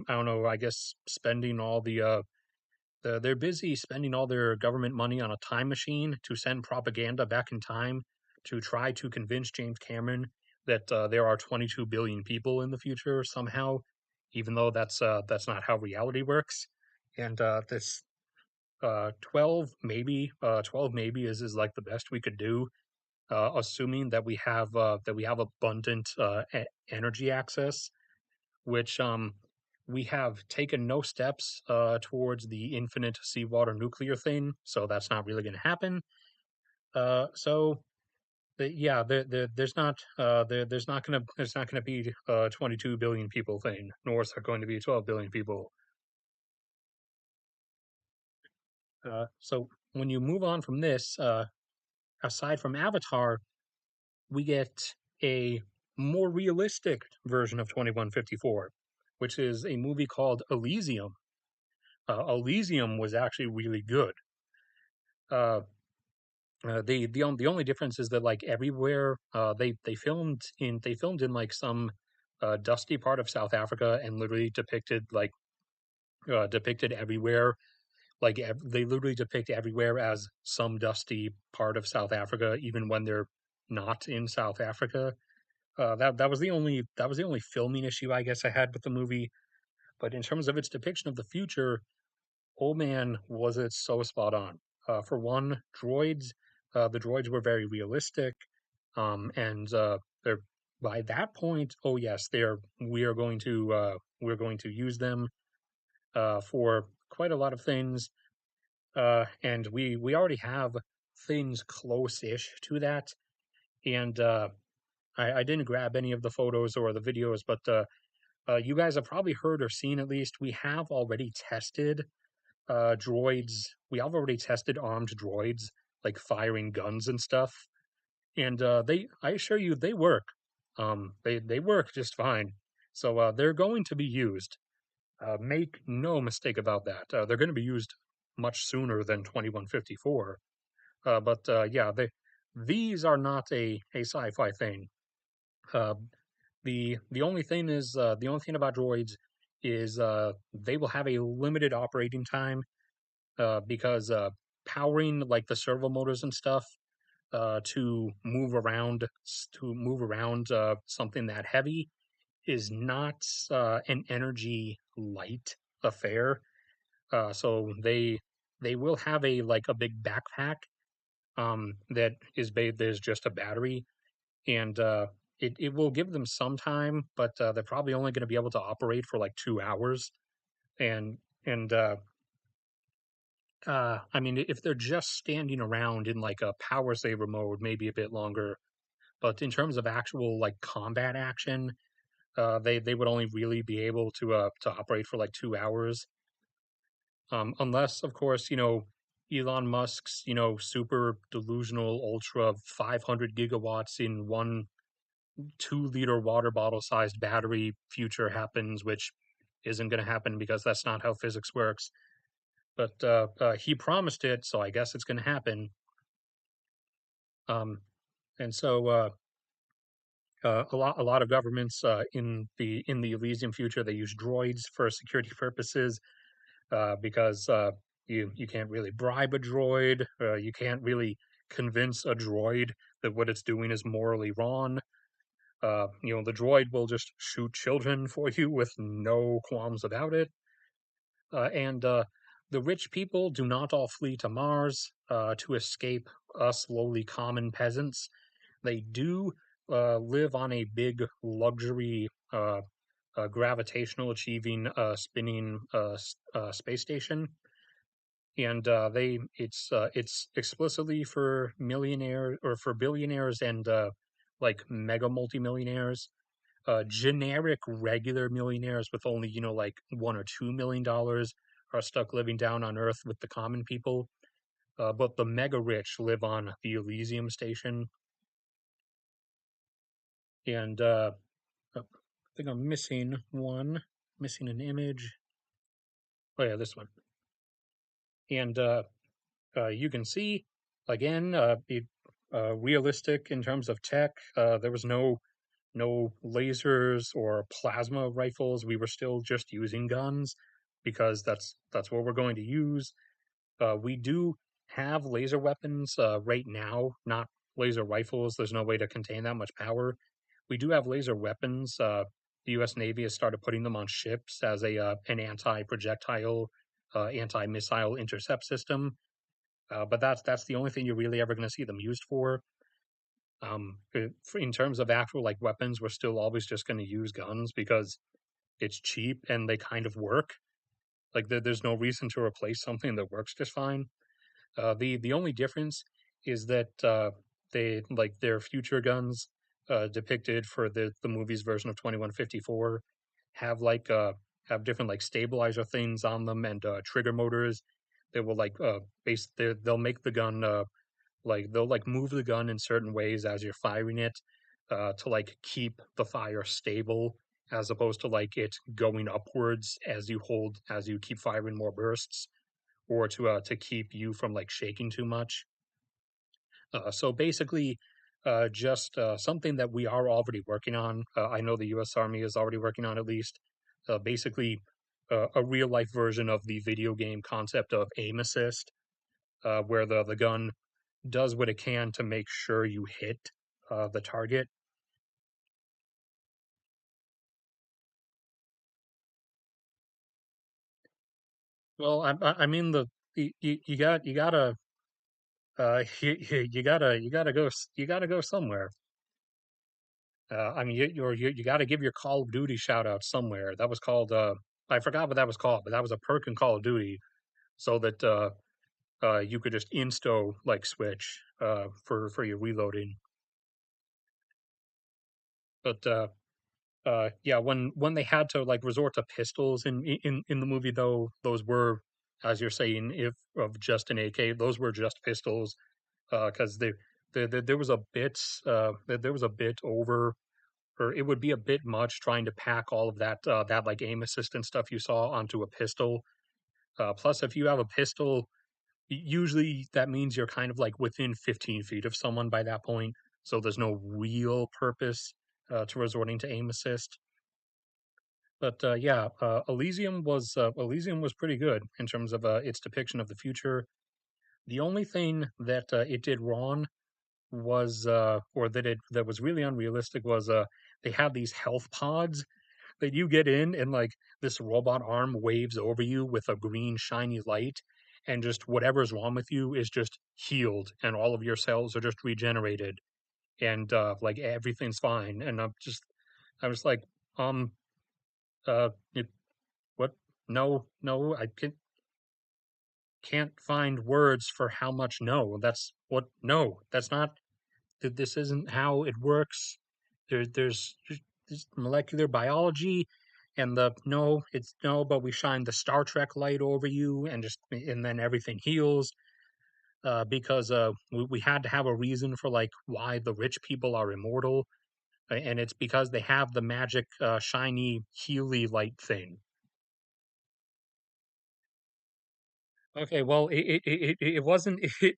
Speaker 1: don't know, I guess spending all they're busy spending all their government money on a time machine to send propaganda back in time to try to convince James Cameron that there are 22 billion people in the future somehow, even though that's not how reality works. And this 12 maybe is like the best we could do, assuming that we have abundant energy access, which we have taken no steps towards the infinite seawater nuclear thing, so that's not really going to happen. So yeah, there's not going to be 22 billion people thing, nor is there going to be 12 billion people. So when you move on from this, aside from Avatar, we get a more realistic version of 2154, which is a movie called Elysium. Elysium was actually really good. Uh, the only difference is that like everywhere they filmed in like some dusty part of South Africa and literally depicted everywhere they literally depict everywhere as some dusty part of South Africa even when they're not in South Africa. That was the only filming issue I guess I had with the movie. But in terms of its depiction of the future, oh man, was it so spot on. For one, the droids were very realistic, and they're by that point, oh yes, we're going to use them for quite a lot of things, and we already have things close-ish to that, and I didn't grab any of the photos or the videos, but you guys have probably heard or seen at least we have already tested droids. We have already tested armed droids, like firing guns and stuff, and I assure you, they work. They work just fine. So they're going to be used. Make no mistake about that. They're going to be used much sooner than 2154. But yeah, these are not a sci-fi thing. Uh, the only thing about droids is they will have a limited operating time because powering like the servo motors and stuff to move around something that heavy is not an energy light affair. So they will have a big backpack there's just a battery, and it will give them some time, but they're probably only going to be able to operate for like 2 hours. And I mean, if they're just standing around in like a power saver mode, maybe a bit longer. But in terms of actual like combat action, they would only really be able to operate for like 2 hours, unless of course Elon Musk's super delusional ultra 500 gigawatts in one 2 liter water bottle sized battery future happens, which isn't going to happen because that's not how physics works. But he promised it, so I guess it's going to happen. Um, and so a lot of governments in the Elysium future they use droids for security purposes because you can't really bribe a droid, you can't really convince a droid that what it's doing is morally wrong. The droid will just shoot children for you with no qualms about it. And the rich people do not all flee to Mars to escape us lowly common peasants. They do live on a big luxury gravitational achieving spinning space station, and it's explicitly for millionaire or for billionaires and like mega multimillionaires. Generic regular millionaires with only like $1 or $2 million are stuck living down on Earth with the common people. But the mega rich live on the Elysium station, and I think I'm missing an image. Oh yeah, this one. And you can see again, realistic in terms of tech. There was no lasers or plasma rifles. We were still just using guns because that's what we're going to use. We do have laser weapons right now, not laser rifles. There's no way to contain that much power. We do have laser weapons. The U.S. Navy has started putting them on ships as a an anti-projectile, anti-missile intercept system. But that's the only thing you're really ever going to see them used for. In terms of actual like weapons, we're still always just going to use guns because it's cheap and they kind of work. Like there's no reason to replace something that works just fine. The only difference is that they like their future guns depicted for the movie's version of 2154 have have different like stabilizer things on them and trigger motors that will they'll make the gun like they'll like move the gun in certain ways as you're firing it, to like keep the fire stable as opposed to like it going upwards as you keep firing more bursts, or to keep you from like shaking too much. So basically, just something that we are already working on. I know the U.S. Army is already working on at least. Basically, a real life version of the video game concept of aim assist, where the gun does what it can to make sure you hit the target. Well, I mean you gotta you gotta go somewhere. I mean, you got to give your Call of Duty shout out somewhere. That was called I forgot what that was called, but that was a perk in Call of Duty, so that you could just insto like switch for your reloading. But yeah, when they had to like resort to pistols in the movie, though, those were, as you're saying, if of just an AK, those were just pistols, because there was a bit there was a bit over, or it would be a bit much trying to pack all of that like aim assistant stuff you saw onto a pistol. Plus, if you have a pistol, usually that means you're kind of like within 15 feet of someone by that point, so there's no real purpose to resorting to aim assist. But yeah, Elysium was pretty good in terms of its depiction of the future. The only thing that it did wrong was, or that was really unrealistic, was they had these health pods that you get in, and like this robot arm waves over you with a green shiny light, and just whatever's wrong with you is just healed, and all of your cells are just regenerated, and like everything's fine. And I was like, um, it, what? No, no, can't find words for how much no. That's what no. That's not. This isn't how it works. There's just molecular biology, and the no, it's no, but we shine the Star Trek light over you, and then everything heals. Because we had to have a reason for like why the rich people are immortal, and it's because they have the magic shiny Healy light thing. Okay, well, it wasn't it.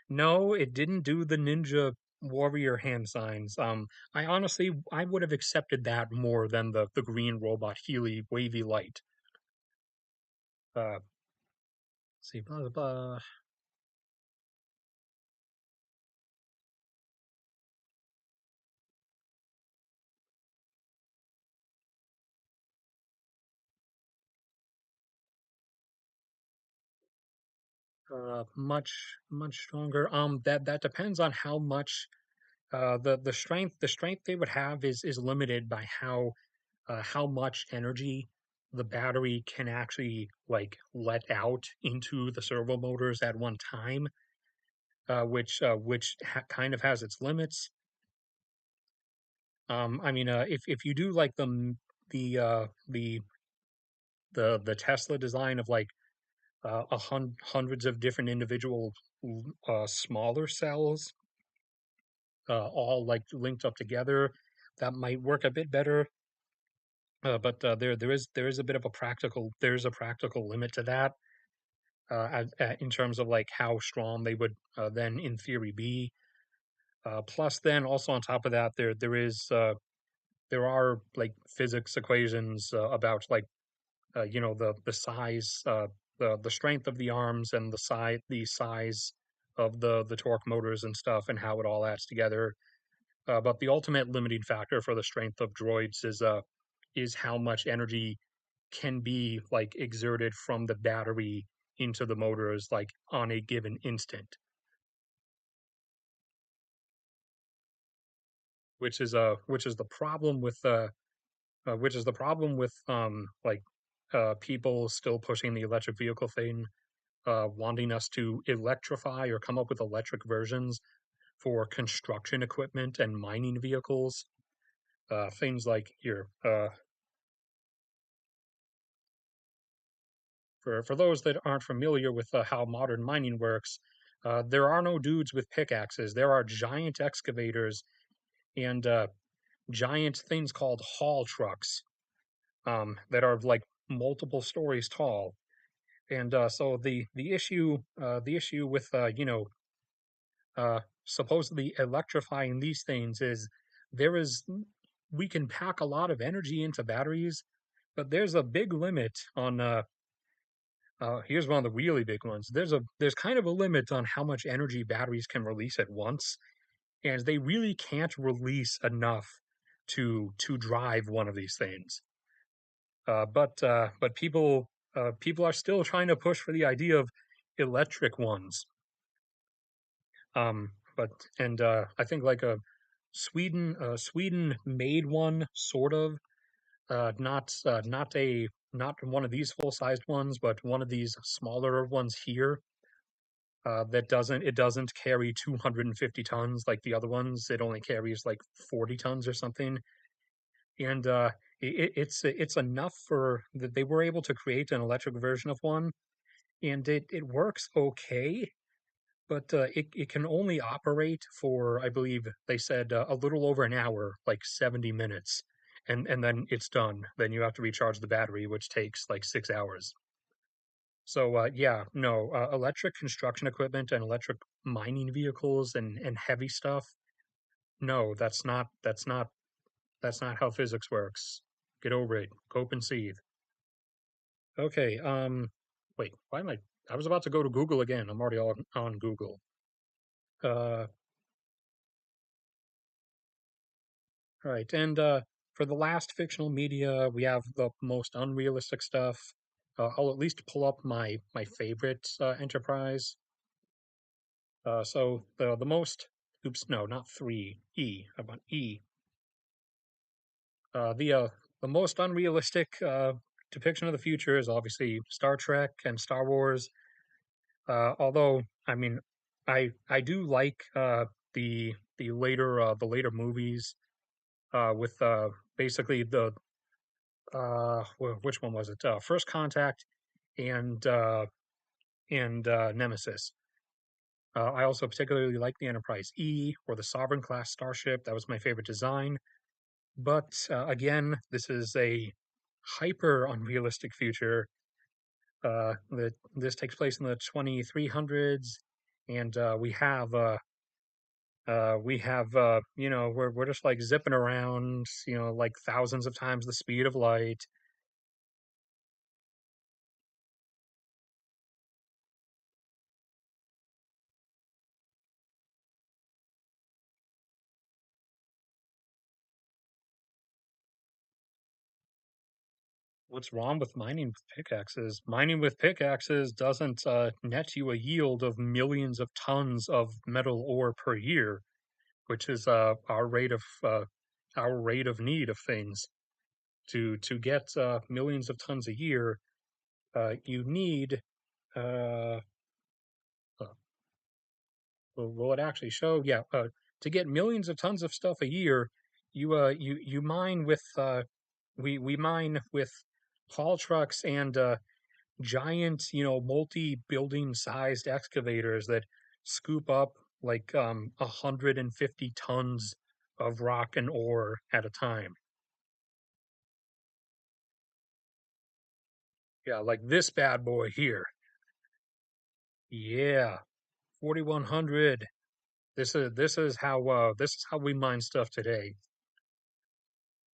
Speaker 1: No, it didn't do the ninja warrior hand signs. I honestly I would have accepted that more than the green robot Healy wavy light. See, blah, blah, blah. Much stronger. That depends on how much the strength they would have is limited by how much energy the battery can actually like let out into the servo motors at one time, which kind of has its limits. I mean, if you do like the the Tesla design of like hundreds of different individual smaller cells, all like linked up together, that might work a bit better. But there is a bit of a practical limit to that, in terms of like how strong they would then in theory be. Plus, then also on top of that, there are like physics equations about like the size, the strength of the arms, and the size of the torque motors and stuff, and how it all adds together. But the ultimate limiting factor for the strength of droids is how much energy can be like exerted from the battery into the motors like on a given instant, which is the problem with which is the problem with like people still pushing the electric vehicle thing, wanting us to electrify or come up with electric versions for construction equipment and mining vehicles. Things like your for those that aren't familiar with how modern mining works, there are no dudes with pickaxes. There are giant excavators, and giant things called haul trucks, that are like multiple stories tall. And so the issue with supposedly electrifying these things is there is we can pack a lot of energy into batteries, but there's a big limit on here's one of the really big ones. There's kind of a limit on how much energy batteries can release at once, and they really can't release enough to drive one of these things. But people are still trying to push for the idea of electric ones. But and I think like a Sweden made one sort of, not one of these full-sized ones, but one of these smaller ones here. That doesn't carry 250 tons like the other ones. It only carries like 40 tons or something. And it's enough for that they were able to create an electric version of one, and it works okay, but it can only operate for, I believe they said, a little over an hour, like 70 minutes, and then it's done. Then you have to recharge the battery, which takes like 6 hours. So yeah, no, electric construction equipment and electric mining vehicles and heavy stuff. No, that's not how physics works. Get over it. Cope and seethe. Okay. Wait. Why am I? I was about to go to Google again. I'm already on Google. Uh, all right. And for the last fictional media, we have the most unrealistic stuff. I'll at least pull up my favorite enterprise. So the most. Oops. No, not three. E. How about E? The most unrealistic depiction of the future is obviously Star Trek and Star Wars. Although, I mean, I do like the later movies with basically which one was it? First Contact and Nemesis. I also particularly like the Enterprise E or the Sovereign class starship. That was my favorite design. But again, this is a hyper unrealistic future. That this takes place in the 2300s, and we're just like zipping around, like thousands of times the speed of light. What's wrong with mining with pickaxes? Mining with pickaxes doesn't net you a yield of millions of tons of metal ore per year, which is our rate of need of things. To get millions of tons a year, you need uh, uh, will it actually show? Yeah, to get millions of tons of stuff a year, you mine with we mine with haul trucks and giant, multi-building sized excavators that scoop up like 150 tons of rock and ore at a time. Yeah, like this bad boy here. Yeah, 4100. This is how we mine stuff today.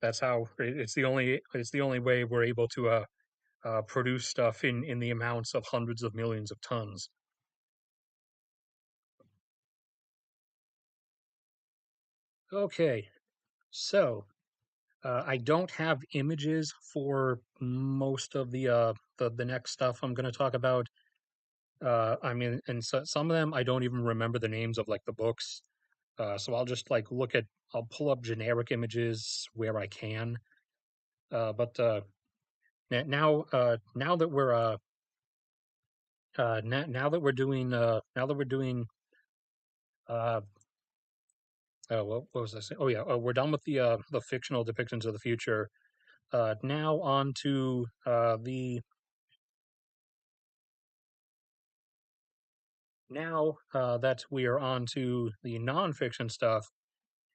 Speaker 1: That's how it's the only way we're able to produce stuff in the amounts of hundreds of millions of tons. Okay, so I don't have images for most of the next stuff I'm going to talk about. I mean, and so, some of them I don't even remember the names of like the books. So I'll just like I'll pull up generic images where I can. But now that we're now that we're doing uh what was I saying? Oh yeah, we're done with the fictional depictions of the future. Now on to the now that we are on to the nonfiction stuff.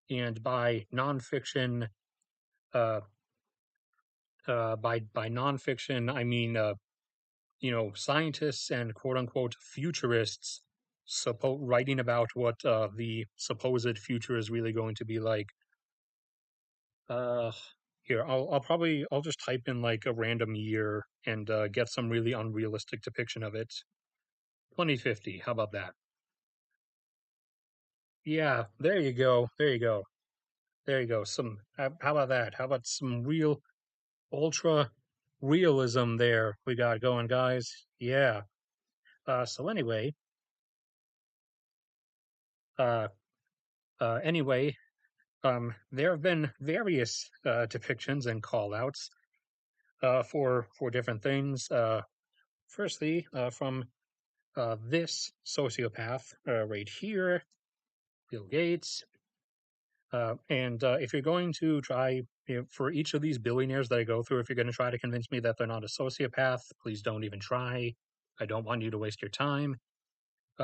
Speaker 1: and by nonfiction, uh, by nonfiction, I mean scientists and quote unquote futurists writing about what the supposed future is really going to be like. Uh, Here, I'll just type in like a random year and get some really unrealistic depiction of it. 2050. How about that? Yeah, there you go. There you go. There you go. How about that? How about some real ultra realism there we got going, guys? Yeah. So uh, anyway, there have been various depictions and call-outs for different things. Firstly, from this sociopath right here, Bill Gates. And if you're going to try, for each of these billionaires that I go through, if you're going to try to convince me that they're not a sociopath, please don't even try. I don't want you to waste your time.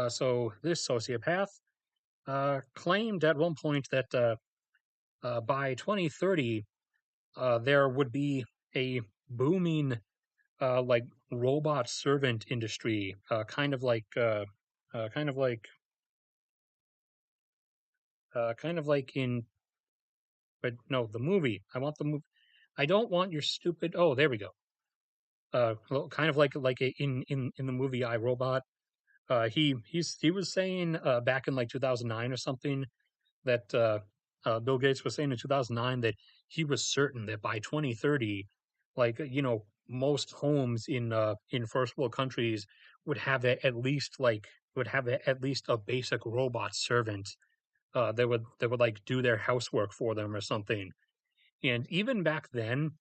Speaker 1: So this sociopath claimed at one point that by 2030, there would be a booming like robot servant industry, kind of like kind of like in, but no, the movie. I want the movie. I don't want your stupid. Oh, there we go. Well, kind of like in the movie I Robot. He was saying back in like 2009 or something that Bill Gates was saying in 2009 that he was certain that by 2030, like most homes in first world countries would have at least at least a basic robot servant that would like do their housework for them or something. And even back then,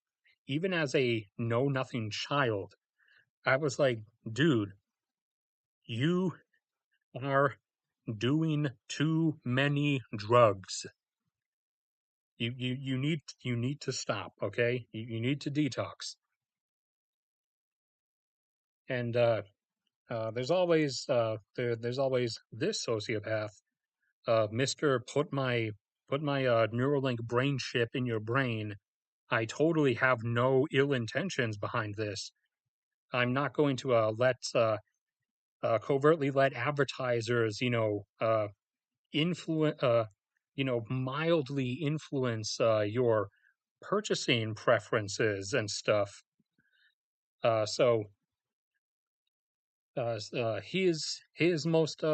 Speaker 1: even as a know nothing child, I was like, dude, you are doing too many drugs. You need to stop, okay? You need to detox. And there's always this sociopath, Mister Put my Neuralink brain chip in your brain. I totally have no ill intentions behind this. I'm not going to covertly let advertisers, influence, mildly influence your purchasing preferences and stuff. So his most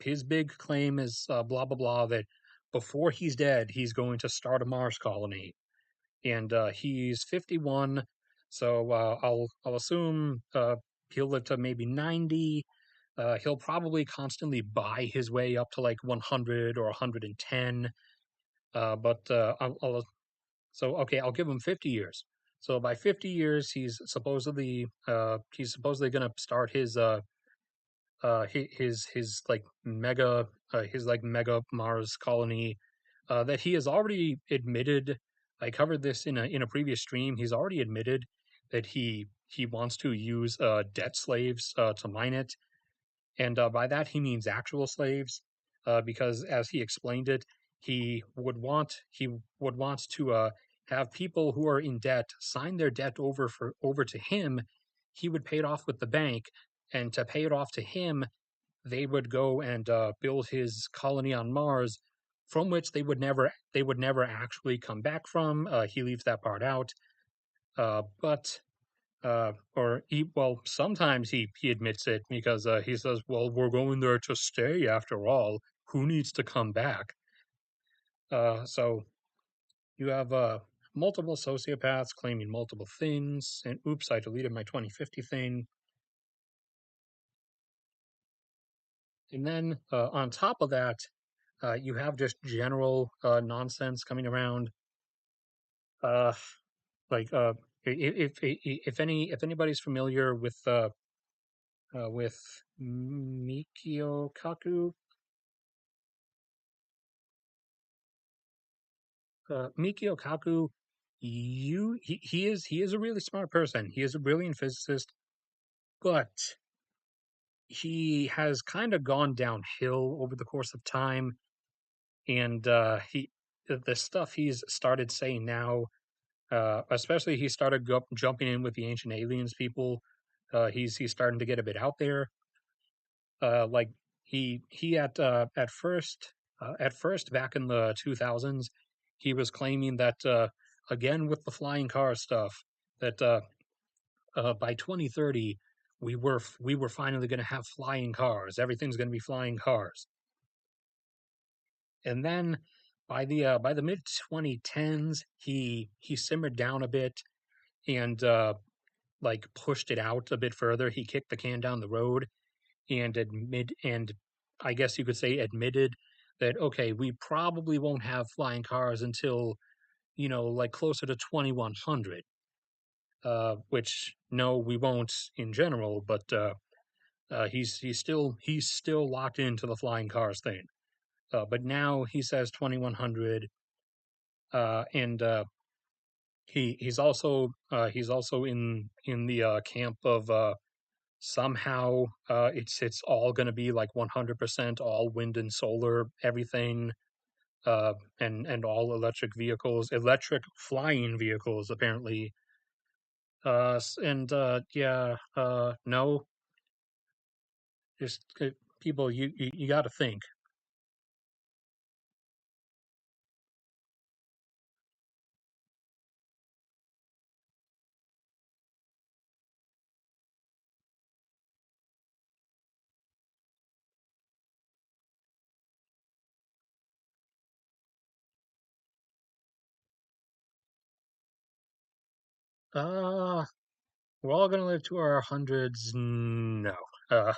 Speaker 1: his big claim is blah blah blah that before he's dead he's going to start a Mars colony, and he's 51, so I'll assume he'll live to maybe 90. He'll probably constantly buy his way up to like 100 or 110. But so okay, I'll give him 50 years. So by 50 years, he's supposedly going to start his like mega Mars colony that he has already admitted. I covered this in a previous stream. He's already admitted that he wants to use debt slaves to mine it, and by that he means actual slaves, because as he explained it, he would want to have people who are in debt sign their debt over to him. He would pay it off with the bank, and to pay it off to him, they would go and build his colony on Mars, from which they would never actually come back from. He leaves that part out, but or he well sometimes he admits it because he says, "Well, we're going there to stay after all. Who needs to come back?" So you have multiple sociopaths claiming multiple things, and oops, I deleted my 2050 thing. And then on top of that, you have just general nonsense coming around. Uh, like if anybody's familiar with Mikio Kaku, Mikio Kaku, he is a really smart person. He is a brilliant physicist, but he has kind of gone downhill over the course of time. and the stuff he's started saying now, especially he started jumping in with the ancient aliens people. He's starting to get a bit out there. Like he at first back in the 2000s, he was claiming that again with the flying car stuff that by 2030 we were finally going to have flying cars. Everything's going to be flying cars. And then by the mid 2010s, he simmered down a bit and like pushed it out a bit further. He kicked the can down the road and I guess you could say admitted that okay, we probably won't have flying cars until like closer to 2100. Which no, we won't in general, but he's still locked into the flying cars thing. But now he says 2100, and he's also in the camp of somehow it's all going to be like 100% all wind and solar everything, and all electric vehicles, electric flying vehicles apparently. And yeah, no, just people, you got to think. Uh, we're all gonna live to our hundreds. No. Uh,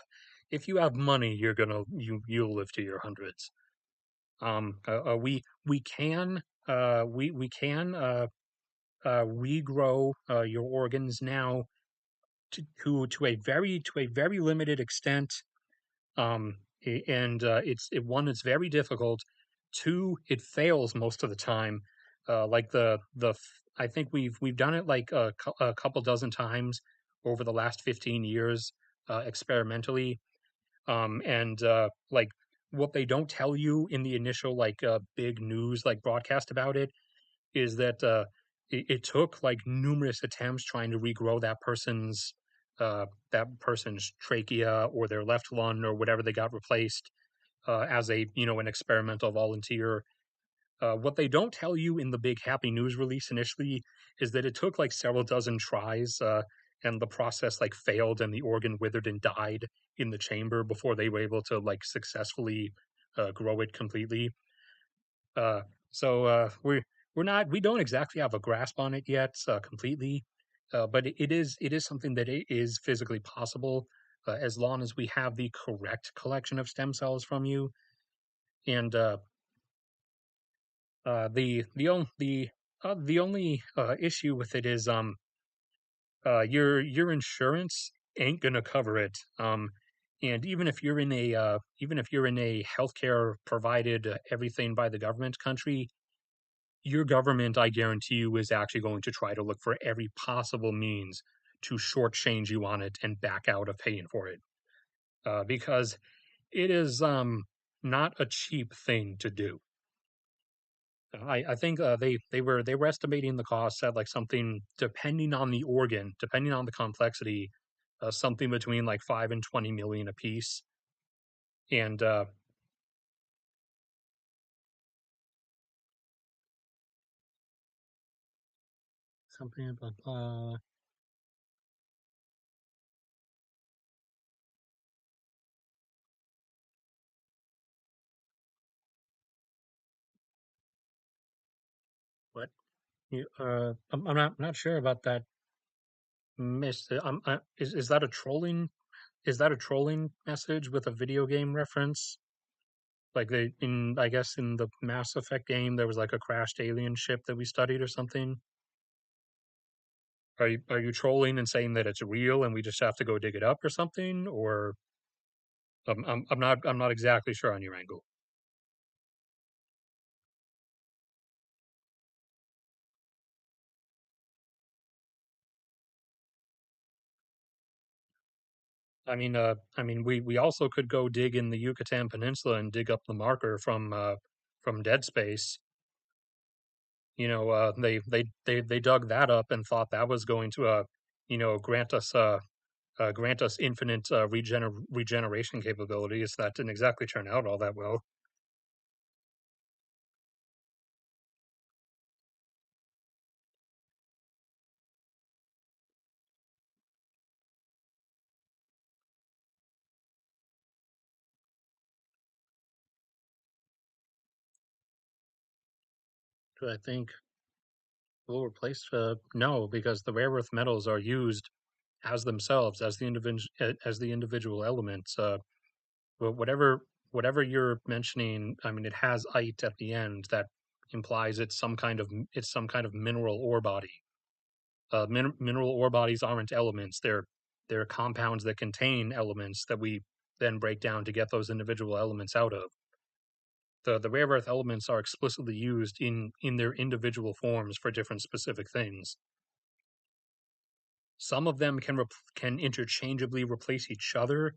Speaker 1: if you have money, you'll live to your hundreds. We can we can regrow your organs now to a very limited extent. And one, it's very difficult. Two, it fails most of the time. Like I think we've done it like a couple dozen times over the last 15 years experimentally. And like what they don't tell you in the initial like big news like broadcast about it is that it took like numerous attempts trying to regrow that person's trachea or their left lung or whatever they got replaced as a an experimental volunteer. What they don't tell you in the big happy news release initially is that it took like several dozen tries, and the process like failed and the organ withered and died in the chamber before they were able to like successfully grow it completely. Uh, we don't exactly have a grasp on it yet completely, but it is something that it is physically possible as long as we have the correct collection of stem cells from you. And the only issue with it is your insurance ain't gonna cover it. And even if you're in a healthcare provided everything by the government country, your government, I guarantee you, is actually going to try to look for every possible means to shortchange you on it and back out of paying for it, because it is not a cheap thing to do. I think they were estimating the cost at like something depending on the organ, depending on the complexity, something between like 5 and 20 million a piece. And something about what I'm not sure about that. Miss, is that a trolling? Is that a trolling message with a video game reference? Like I guess in the Mass Effect game, there was like a crashed alien ship that we studied or something. Are you trolling and saying that it's real and we just have to go dig it up or something? Or I'm not exactly sure on your angle. I mean, we also could go dig in the Yucatan Peninsula and dig up the marker from Dead Space. They dug that up and thought that was going to grant us infinite regeneration capabilities. That didn't exactly turn out all that well. Do I think will replace? No, because the rare earth metals are used as themselves as the individual elements. But whatever you're mentioning, I mean, it has "ite" at the end. That implies it's some kind of mineral ore body. Mineral ore bodies aren't elements; they're compounds that contain elements that we then break down to get those individual elements out of. The rare earth elements are explicitly used in their individual forms for different specific things. Some of them can interchangeably replace each other,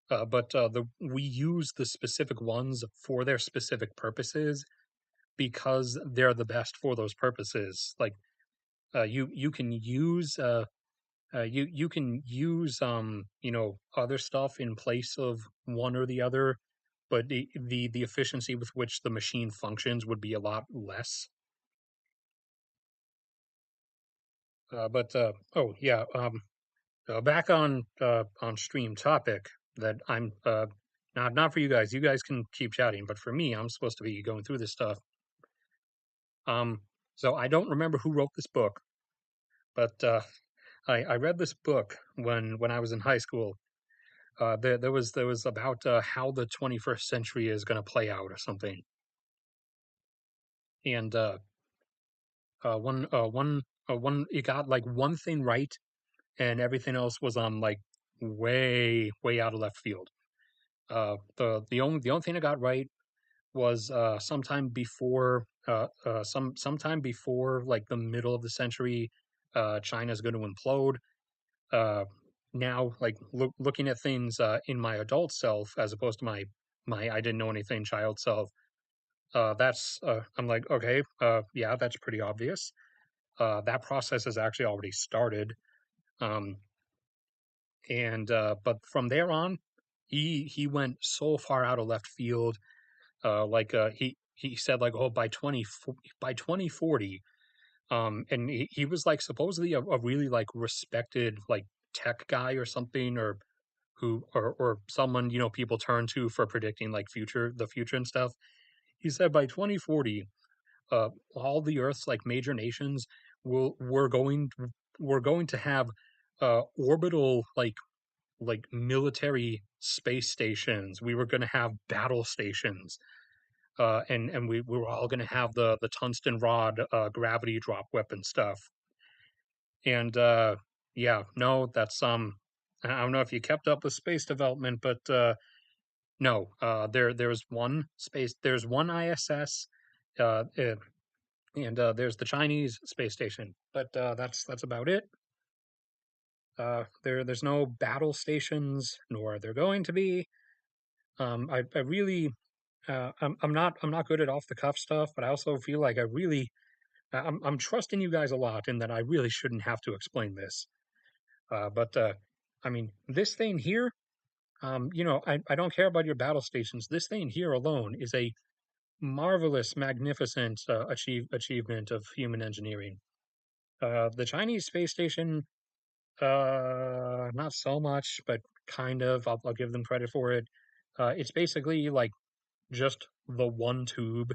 Speaker 1: but we use the specific ones for their specific purposes because they're the best for those purposes. Like you can use you can use other stuff in place of one or the other, but the efficiency with which the machine functions would be a lot less. But oh yeah, back on stream topic that I'm not for you guys. You guys can keep chatting, but for me, I'm supposed to be going through this stuff. Um, so I don't remember who wrote this book, but I read this book when I was in high school. There was about how the 21st century is going to play out or something, and one it got like one thing right, and everything else was on like way out of left field. The only thing I got right was sometime before like the middle of the century, China's going to implode. Uh, Now, like looking at things in my adult self as opposed to my I didn't know anything child self. That's I'm like, okay, yeah, that's pretty obvious. That process has actually already started. Um, and but from there on, he went so far out of left field. He said like, oh, by 2040, and he was like supposedly a really like respected like tech guy or something, or someone people turn to for predicting like the future and stuff. He said by 2040, all the Earth's like major nations will we're going to have orbital like military space stations. We were going to have battle stations, and we were all going to have the tungsten rod gravity drop weapon stuff. And yeah, no, that's I don't know if you kept up with space development, but no, there's one ISS, uh, uh, and there's the Chinese space station, but that's about it. There's no battle stations, nor are there going to be. I really I'm not good at off the cuff stuff, but I also feel like I'm trusting you guys a lot, and that I really shouldn't have to explain this. But I mean, this thing here, I don't care about your battle stations. This thing here alone is a marvelous, magnificent achievement of human engineering. The Chinese space station, not so much, but kind of. I'll give them credit for it. It's basically like just the one tube,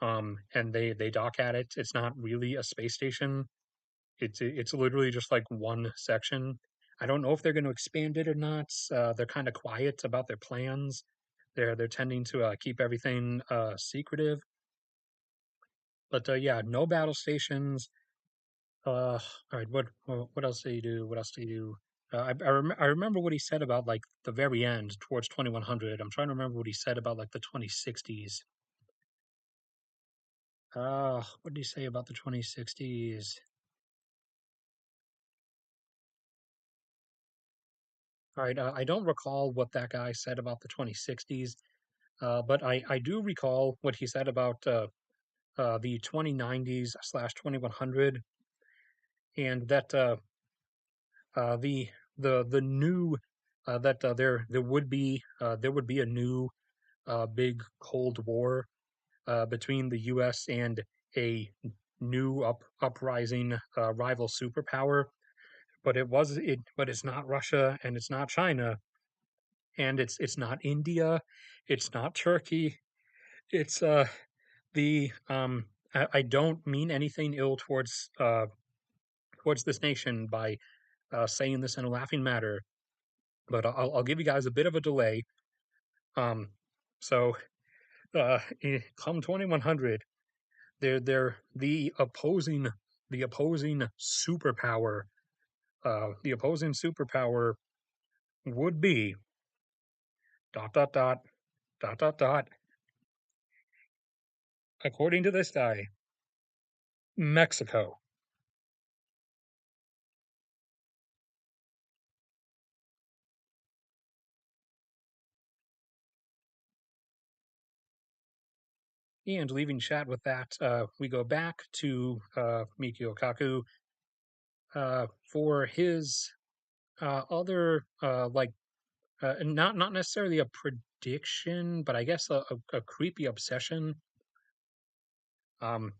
Speaker 1: and they dock at it. It's not really a space station. It's literally just like one section. I don't know if they're going to expand it or not. They're kind of quiet about their plans. They're tending to keep everything secretive. But yeah, no battle stations. All right, what else do you do? What else do you do? I remember what he said about like the very end towards 2100. I'm trying to remember what he said about like the 2060s. What did he say about the 2060s? All right, I don't recall what that guy said about the 2060s. But I do recall what he said about the 2090s slash 2100, and that the the new that there would be a new big Cold War between the U.S. and a new uprising rival superpower. But it's not Russia and it's not China and it's not India, it's not Turkey. It's the I don't mean anything ill towards this nation by saying this in a laughing matter, but I'll give you guys a bit of a delay. Um, so come 2100, they're the opposing superpower. The opposing superpower would be dot dot dot dot dot dot. According to this guy, Mexico. And leaving chat with that, we go back to Mikio Kaku for his other not necessarily a prediction, but I guess a creepy obsession. Um,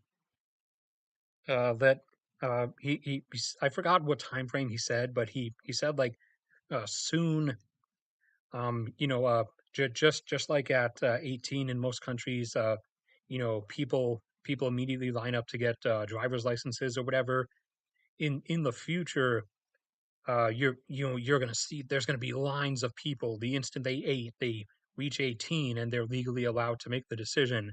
Speaker 1: that I forgot what time frame he said, but he said like soon. You know, just like at 18 in most countries, you know, people immediately line up to get driver's licenses or whatever. In the future, you're going to see there's going to be lines of people the instant they reach 18 and they're legally allowed to make the decision.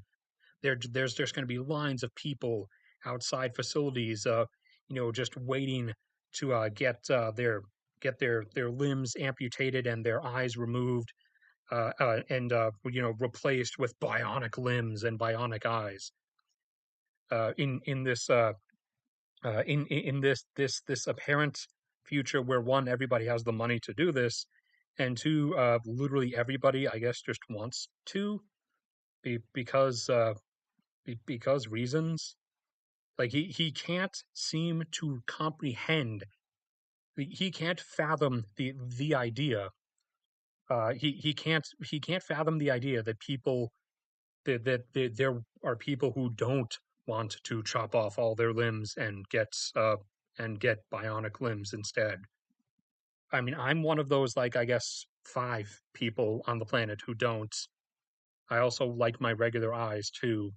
Speaker 1: There's just going to be lines of people outside facilities, you know, just waiting to get their limbs amputated and their eyes removed, and you know, replaced with bionic limbs and bionic eyes. In this in this apparent future where one, everybody has the money to do this, and two, literally everybody, I guess, just wants to because reasons. Like he can't seem to comprehend. He can't fathom the idea. He can't fathom the idea that there are people who don't want to chop off all their limbs and get bionic limbs instead. I mean, I'm one of those, like, I guess 5 people on the planet who don't. I also like my regular eyes too.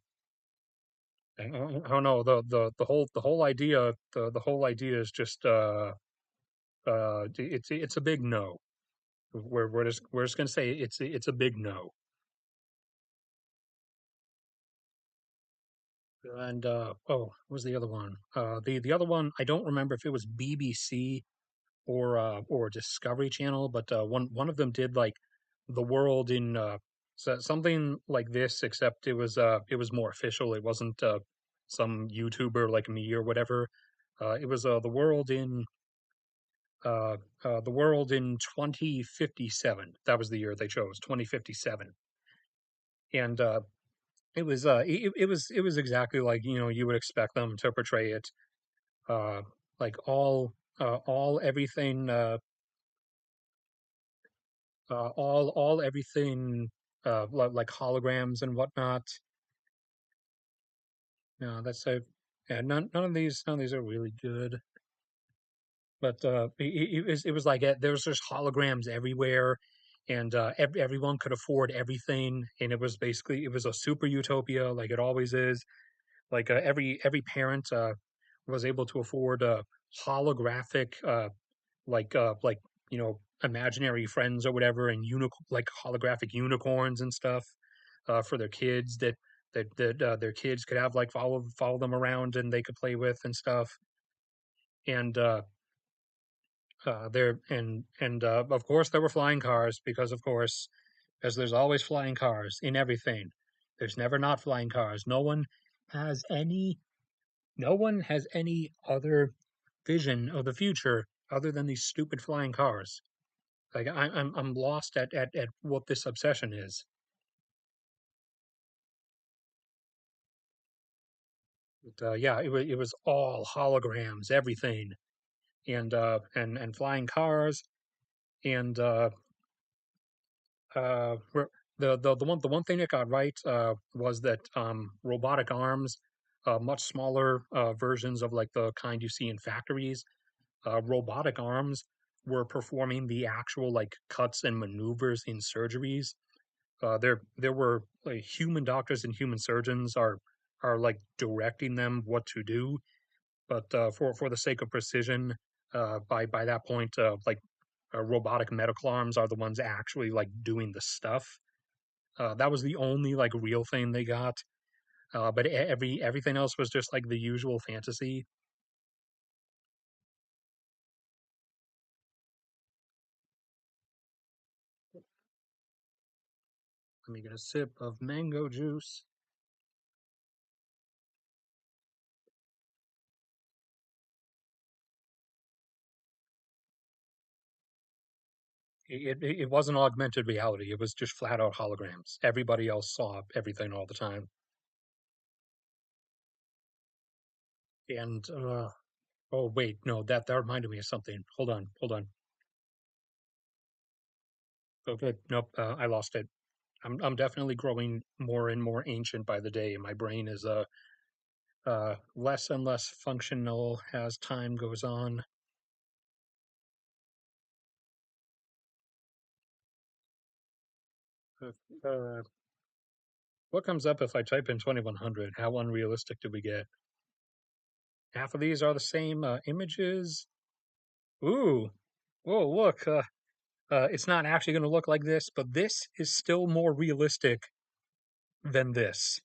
Speaker 1: I don't know, the whole idea is just it's a big no. We're just gonna say it's a big no. And oh, what was the other one? The other one, I don't remember if it was BBC or Discovery Channel, but one of them did like the world in something like this, except it was more official. It wasn't some YouTuber like me or whatever. It was the world in 2057. That was the year they chose, 2057, and it was exactly like, you know, you would expect them to portray it, uh, like all everything all everything like holograms and whatnot. No, that's a yeah. None of these are really good. But it was like there was just holograms everywhere, and everyone could afford everything, and it was basically it was a super utopia like it always is. Like every parent was able to afford holographic like you know, imaginary friends or whatever, and like holographic unicorns and stuff for their kids that their kids could have, like follow them around and they could play with and stuff. And there and of course there were flying cars because of course, as there's always flying cars in everything. There's never not flying cars. Has any no one has any other vision of the future other than these stupid flying cars. Like I'm lost at what this obsession is. Yeah, it was all holograms, everything, and flying cars, and the one thing it got right was that robotic arms, much smaller versions of like the kind you see in factories, robotic arms were performing the actual like cuts and maneuvers in surgeries. There were like, human doctors and human surgeons are like directing them what to do, but for the sake of precision, by that point, like robotic medical arms are the ones actually like doing the stuff. That was the only like real thing they got. But everything else was just like the usual fantasy. Let me get a sip of mango juice. It wasn't augmented reality. It was just flat out holograms. Everybody else saw everything all the time. And oh wait, no, that reminded me of something. Hold on. Okay, nope, I lost it. I'm definitely growing more and more ancient by the day. My brain is less and less functional as time goes on. Uh, uh, what comes up if I type in 2100? How unrealistic do we get? Half of these are the same images. Ooh, whoa, look. It's not actually going to look like this, but this is still more realistic than this.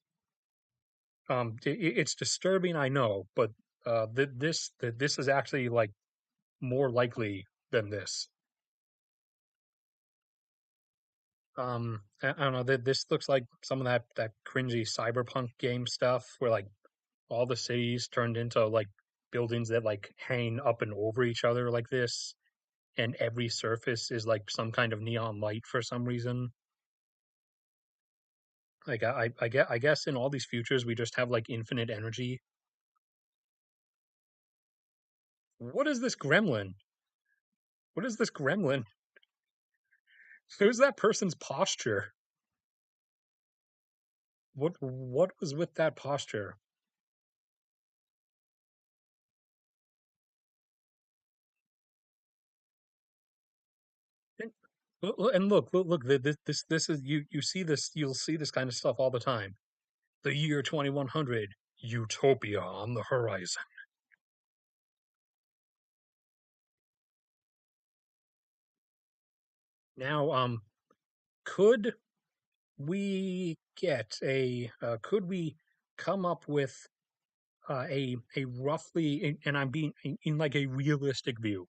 Speaker 1: It's disturbing, I know, but this is actually like more likely than this. I don't know. This looks like some of that cringy cyberpunk game stuff, where like all the cities turned into like buildings that like hang up and over each other like this, and every surface is like some kind of neon light for some reason. Like I guess in all these futures we just have like infinite energy. What is this gremlin? What is this gremlin? Who's that person's posture? What was with that posture? And, look, this is you see this, you'll see this kind of stuff all the time. The year 2100, utopia on the horizon. Now, could could we come up with a roughly, and I'm being in like a realistic view,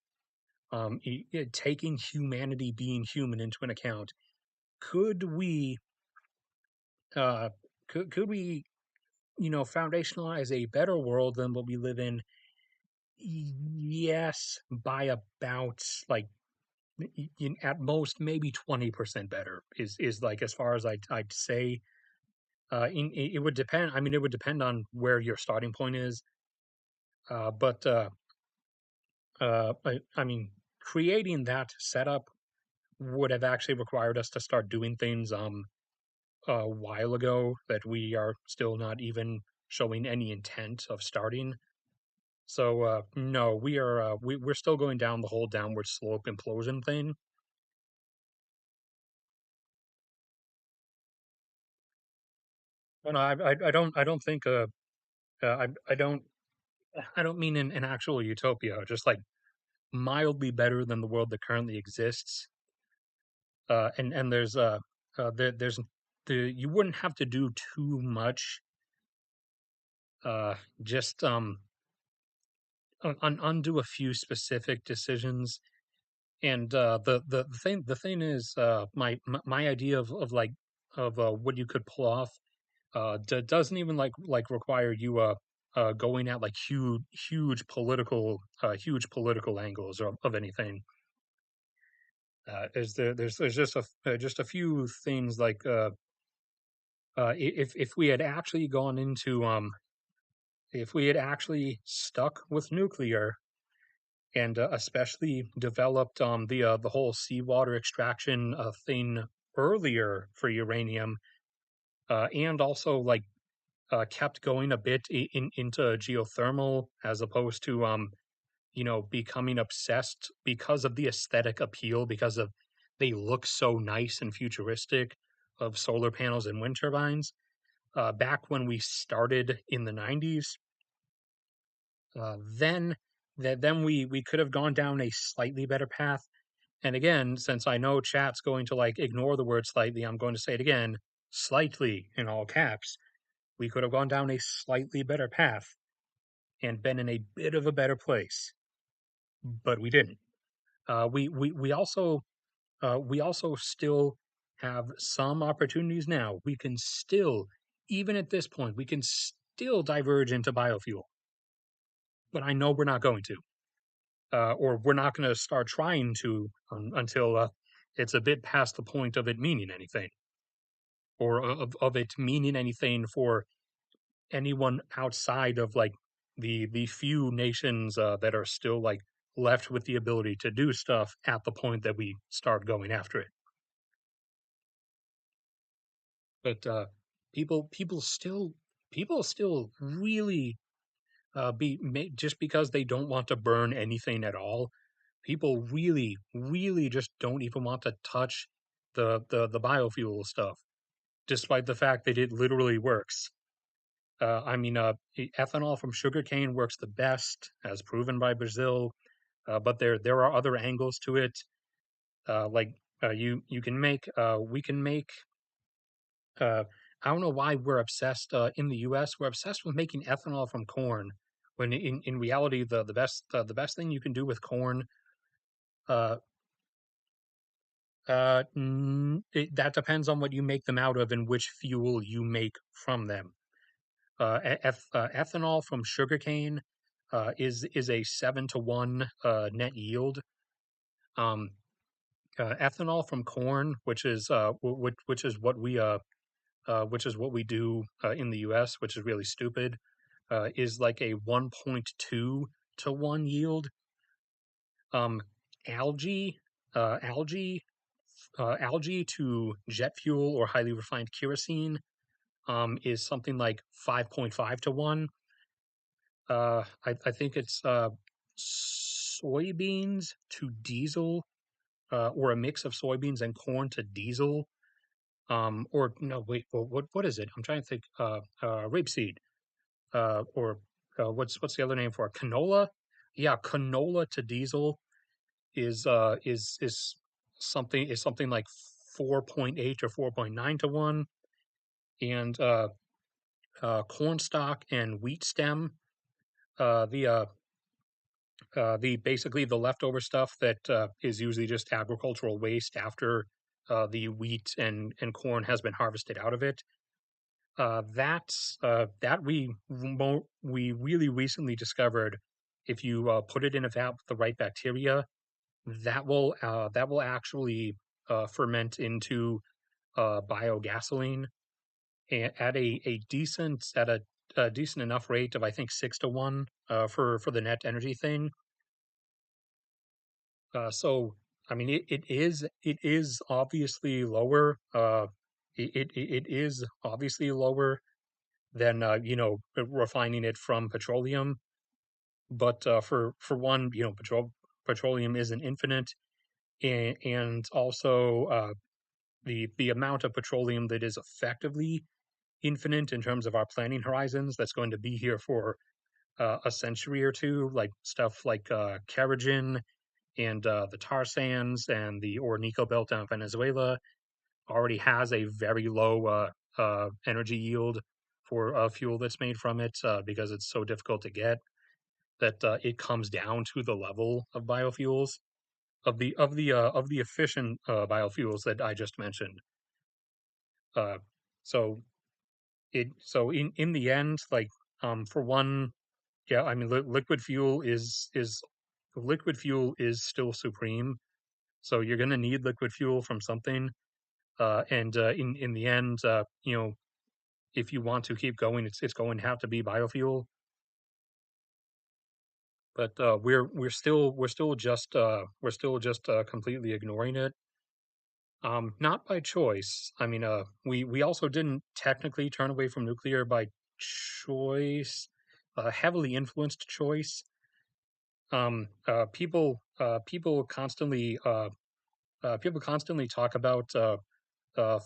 Speaker 1: taking humanity being human into an account, could we uh could we foundationalize a better world than what we live in? Yes, by about like at most maybe 20% better is like as far as I'd say. It would depend. I mean, it would depend on where your starting point is. But I mean, creating that setup would have actually required us to start doing things a while ago that we are still not even showing any intent of starting. So no, we're still going down the whole downward slope implosion thing. And I don't think I don't mean an actual utopia, just like mildly better than the world that currently exists. And there's you wouldn't have to do too much. Just undo a few specific decisions. And the thing is, my idea of like of what you could pull off doesn't even like require you going at like huge political angles of anything. There's just a few things like if we had actually gone into if we had actually stuck with nuclear and especially developed the whole seawater extraction thing earlier for uranium, and also like kept going a bit into geothermal as opposed to becoming obsessed because of the aesthetic appeal, because of they look so nice and futuristic of solar panels and wind turbines. Back when we started in the 90s, then then we could have gone down a slightly better path. And again, since I know chat's going to like ignore the word slightly, I'm going to say it again, slightly in all caps. We could have gone down a slightly better path and been in a bit of a better place, but we didn't. We also still have some opportunities now. We can still, even at this point, we can still diverge into biofuel, but I know we're not going to, or we're not going to start trying to until it's a bit past the point of it meaning anything, or of it meaning anything for anyone outside of like the few nations that are still like left with the ability to do stuff at the point that we start going after it. But people people still people still really just because they don't want to burn anything at all. People really just don't even want to touch the biofuel stuff, despite the fact that it literally works. Ethanol from sugarcane works the best, as proven by Brazil. But there are other angles to it. You can make we can make. I don't know why we're obsessed in the U.S. We're obsessed with making ethanol from corn, when in reality the best thing you can do with corn. Uh, that depends on what you make them out of and which fuel you make from them. Ethanol from sugarcane is a 7-to-1 net yield. Um, Ethanol from corn, which is what we do in the U.S., which is really stupid, is like a 1.2-to-1 yield. Um, algae, uh, algae, Algae to jet fuel or highly refined kerosene is something like 5.5-to-1. I think it's soybeans to diesel, or a mix of soybeans and corn to diesel. Or no, wait, well, what is it? I'm trying to think. Rapeseed, or what's the other name for it? Canola? Yeah, canola to diesel is something like 4.8 or 4.9-to-1, and corn stalk and wheat stem, uh, the uh, the basically the leftover stuff that is usually just agricultural waste after the wheat and corn has been harvested out of it. That we really recently discovered. If you put it in a vat with the right bacteria, that will actually ferment into biogasoline at a decent enough rate of, I think, 6-to-1 for the net energy thing. So I mean it is obviously lower. It is obviously lower than refining it from petroleum. But for one, petroleum isn't infinite, and also the amount of petroleum that is effectively infinite in terms of our planning horizons, that's going to be here for a century or two, like stuff like Carrigen and the tar sands and the Orinoco Belt down in Venezuela already has a very low energy yield for fuel that's made from it, because it's so difficult to get, that it comes down to the level of biofuels, of the efficient biofuels that I just mentioned. Uh, so in the end, like, for one, yeah, I mean liquid fuel is still supreme. So you're going to need liquid fuel from something. And in the end, if you want to keep going, it's going to have to be biofuel. but we're still just completely ignoring it. Not by choice. I mean, we also didn't technically turn away from nuclear by choice, heavily influenced choice. People constantly talk about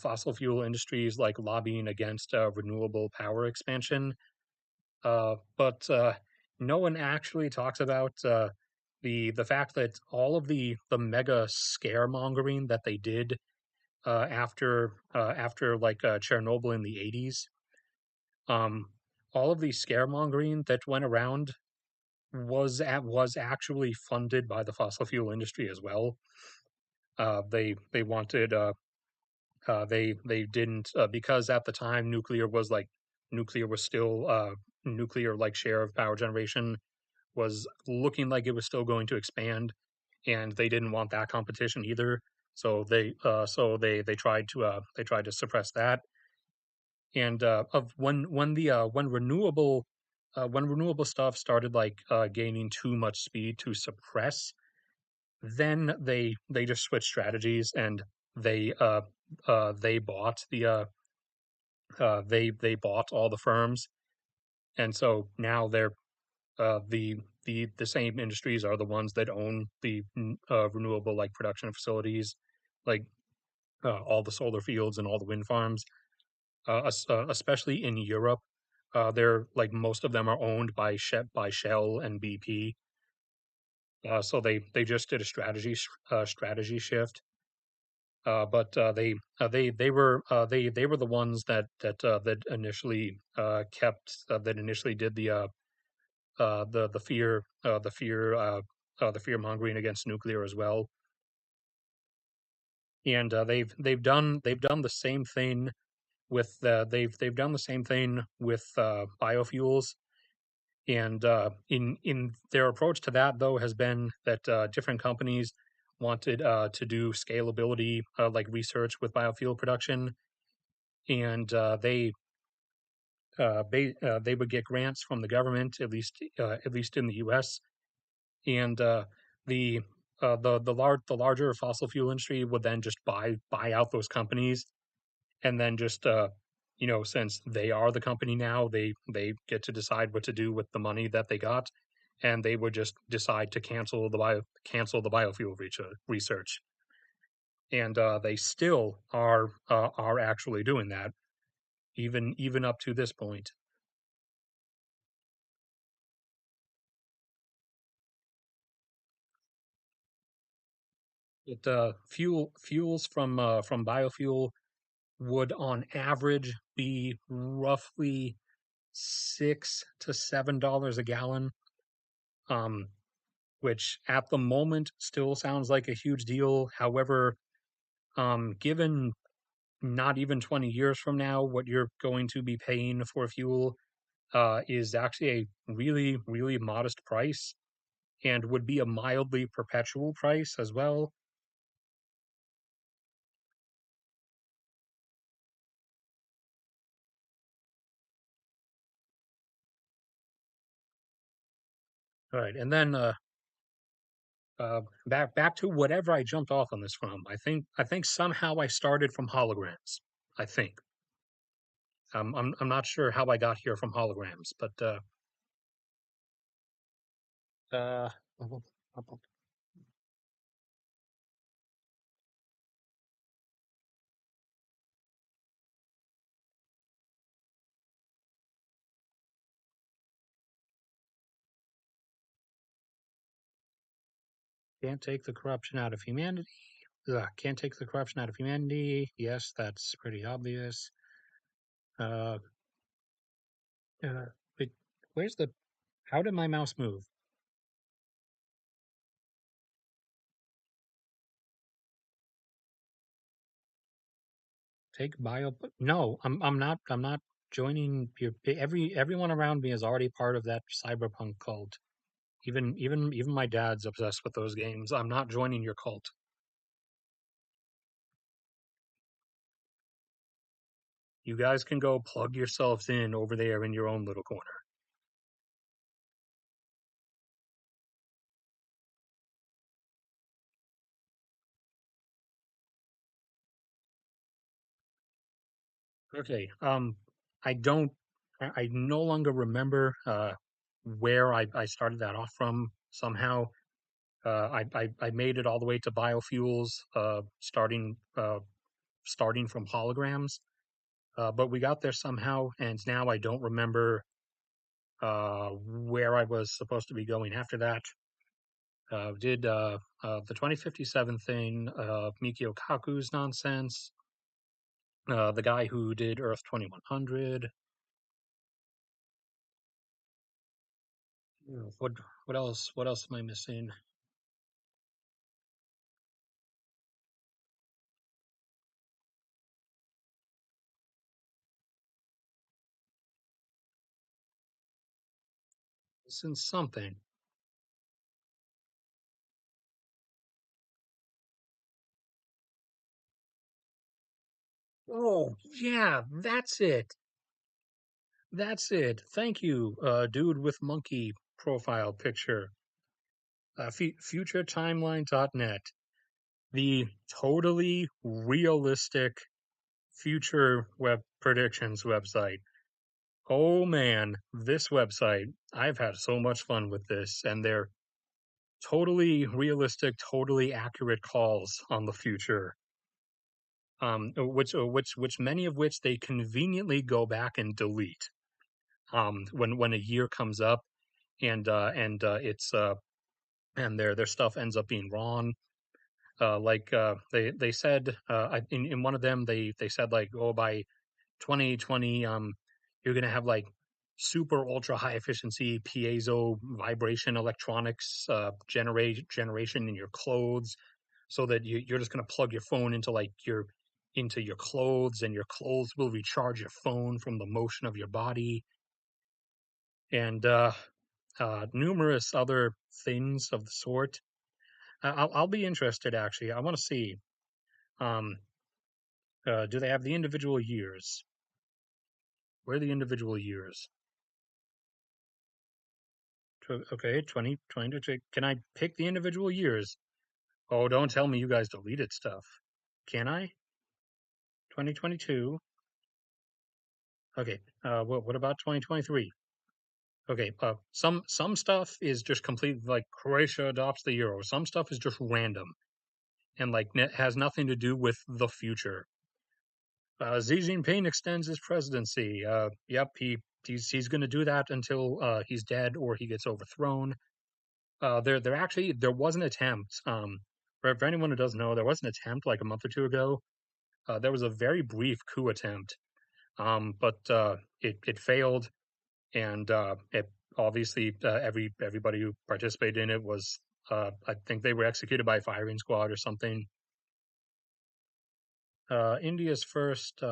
Speaker 1: fossil fuel industries like lobbying against renewable power expansion, but no one actually talks about the fact that all of the mega scaremongering that they did after like Chernobyl in the 80s. Um, all of the scaremongering that went around was actually funded by the fossil fuel industry as well. They wanted they didn't because at the time nuclear was still nuclear like share of power generation was looking like it was still going to expand, and they didn't want that competition either. So they tried to suppress that. And of when renewable stuff started like gaining too much speed to suppress, then they just switched strategies and they uh they bought they bought all the firms, and so now they're the same industries are the ones that own the renewable like production facilities, like all the solar fields and all the wind farms, especially in Europe. They're like most of them are owned by Shell and BP. So they just did a strategy shift. But they were the ones that initially kept that initially did the fear mongering against nuclear as well. And they've done the same thing with they've done the same thing with biofuels. And in their approach to that, though, has been that different companies wanted to do scalability, like research with biofuel production, and they would get grants from the government, at least in the U.S. And the larger fossil fuel industry would then just buy out those companies, and then just since they are the company now, they get to decide what to do with the money that they got, and they would just decide to cancel the biofuel research. And they still are actually doing that, even up to this point. It fuels from biofuel would on average be roughly $6 to $7 a gallon. Um, which at the moment still sounds like a huge deal. However, given not even 20 years from now, what you're going to be paying for fuel is actually a really, really modest price, and would be a mildly perpetual price as well. All right, and then back to whatever I jumped off on this from. I think somehow I started from holograms. I think I'm not sure how I got here from holograms, but uh, can't take the corruption out of humanity. Ugh, can't take the corruption out of humanity. Yes, that's pretty obvious. Uh, uh wait, where's the? How did my mouse move? Take bio. No, I'm not joining your. Everyone around me is already part of that cyberpunk cult. Even my dad's obsessed with those games. I'm not joining your cult. You guys can go plug yourselves in over there in your own little corner. Okay. I don't. I no longer remember where I started that off from. Somehow, I made it all the way to biofuels, starting from holograms. But we got there somehow, and now I don't remember where I was supposed to be going after that. Did the 2057 thing, Mikio Kaku's nonsense, the guy who did Earth 2100. What what else? What else am I missing? Missing something. Oh yeah, that's it. That's it. Thank you, dude with monkey profile picture. FutureTimeline.net, the totally realistic future web predictions website. Oh man, this website, I've had so much fun with this, and they're totally realistic, totally accurate calls on the future. Which many of which they conveniently go back and delete. When a year comes up and it's and their stuff ends up being wrong. They said in one of them they said like, oh, by 2020 you're gonna have like super ultra high efficiency piezo vibration electronics generation in your clothes, so that you're just gonna plug your phone into your clothes, and your clothes will recharge your phone from the motion of your body, and numerous other things of the sort. I'll be interested actually. I want to see. Um, do they have the individual years? Where are the individual years? Okay, 2020. Can I pick the individual years? Oh, don't tell me you guys deleted stuff. Can I? 2022. Okay. What about 2023? Okay. Some stuff is just complete, like Croatia adopts the euro. Some stuff is just random and like has nothing to do with the future. Xi Jinping extends his presidency. Yep, he's going to do that until he's dead or he gets overthrown. There was an attempt. For anyone who doesn't know, there was an attempt like a month or two ago. There was a very brief coup attempt, but it failed, and it obviously everybody who participated in it was I think they were executed by firing squad or something. India's first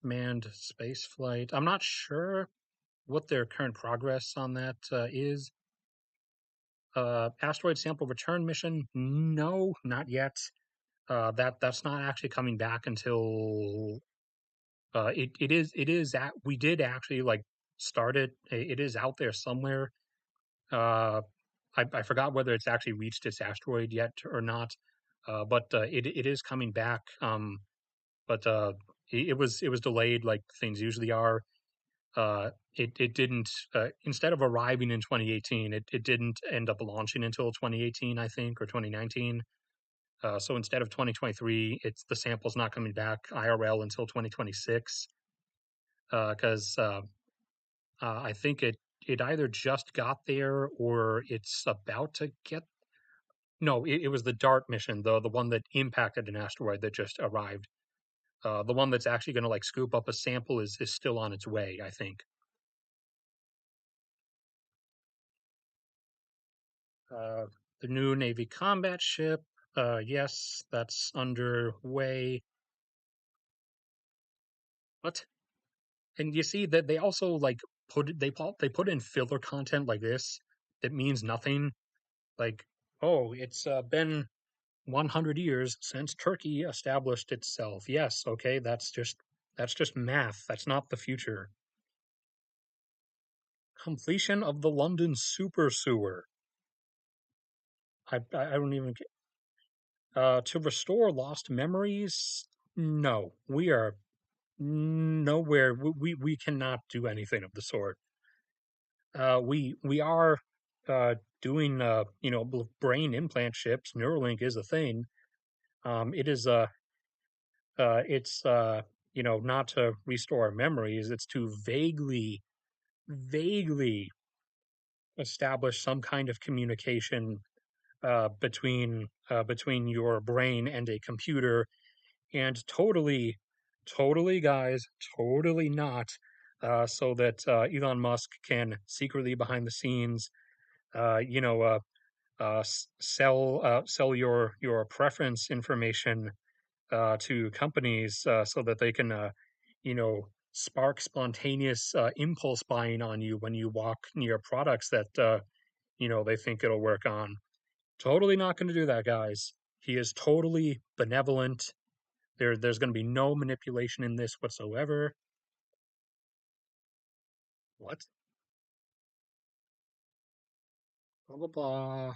Speaker 1: manned space flight. I'm not sure what their current progress on that is. Asteroid sample return mission? No, not yet. That's not actually coming back until it is at we did actually like start it. It is out there somewhere. Uh, I forgot whether it's actually reached its asteroid yet or not. But it is coming back. But it was delayed like things usually are. It didn't instead of arriving in 2018, it didn't end up launching until 2018, I think, or 2019. So instead of 2023, it's the sample's not coming back IRL until 2026, because I think it either just got there or it's about to get. No, it was the DART mission, though, the one that impacted an asteroid that just arrived. The one that's actually going to like scoop up a sample is still on its way, I think. Uh, the new Navy combat ship, yes, that's underway. What? And you see that they also like they put in filler content like this that means nothing. Like, oh, it's been 100 years since Turkey established itself. Yes, okay, that's just math. That's not the future. Completion of the London super sewer. I don't even get, to restore lost memories. No, we are. Nowhere. We cannot do anything of the sort. We are doing brain implant chips. Neuralink is a thing. It is it's not to restore memories. It's to vaguely establish some kind of communication between your brain and a computer, and totally, guys, totally not. So that Elon Musk can secretly behind the scenes, uh, you know, uh, sell your preference information to companies so that they can, spark spontaneous impulse buying on you when you walk near products that they think it'll work on. Totally not going to do that, guys. He is totally benevolent. There's going to be no manipulation in this whatsoever. What? Blah blah blah.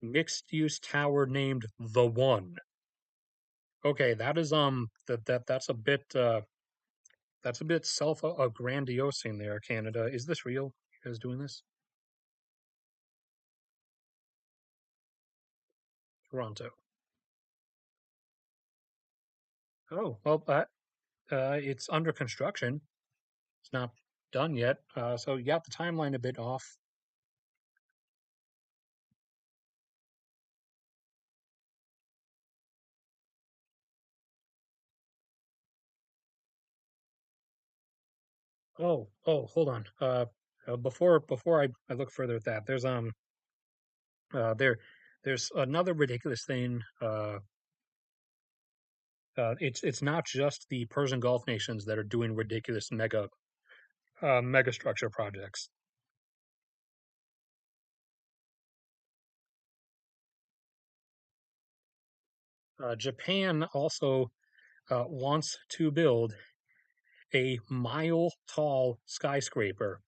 Speaker 1: Mixed use tower named the One. Okay, that is that's a bit self aggrandizing there, Canada. Is this real? You guys doing this? Toronto. Oh, well, it's under construction. It's not done yet. So you got the timeline a bit off. Hold on. Before I look further at that, there there's another ridiculous thing. It's not just the Persian Gulf nations that are doing ridiculous mega structure projects. Japan also wants to build a mile tall skyscraper.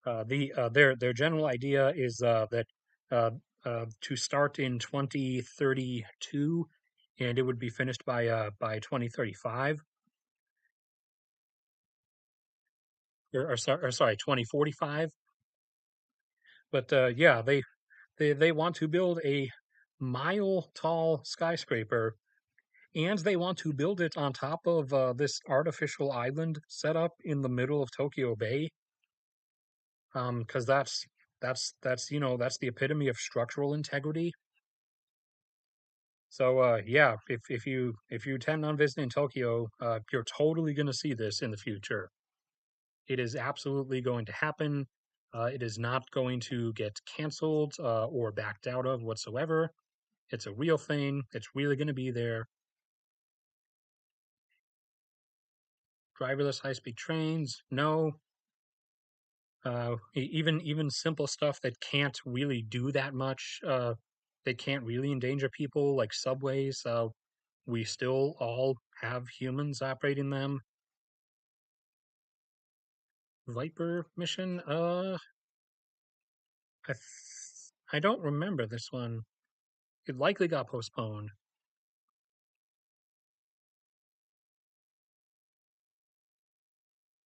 Speaker 1: Their general idea is that uh, to start in 2032, and it would be finished by 2035, or sorry, 2045. But yeah, they want to build a mile tall skyscraper, and they want to build it on top of this artificial island set up in the middle of Tokyo Bay. Because that's that's the epitome of structural integrity. So yeah, if you intend on visiting Tokyo, you're totally going to see this in the future. It is absolutely going to happen. It is not going to get canceled or backed out of whatsoever. It's a real thing. It's really going to be there. Driverless high-speed trains, no. Even simple stuff that can't really do that much. They can't really endanger people, like subways. We still all have humans operating them. Viper mission. I don't remember this one. It likely got postponed,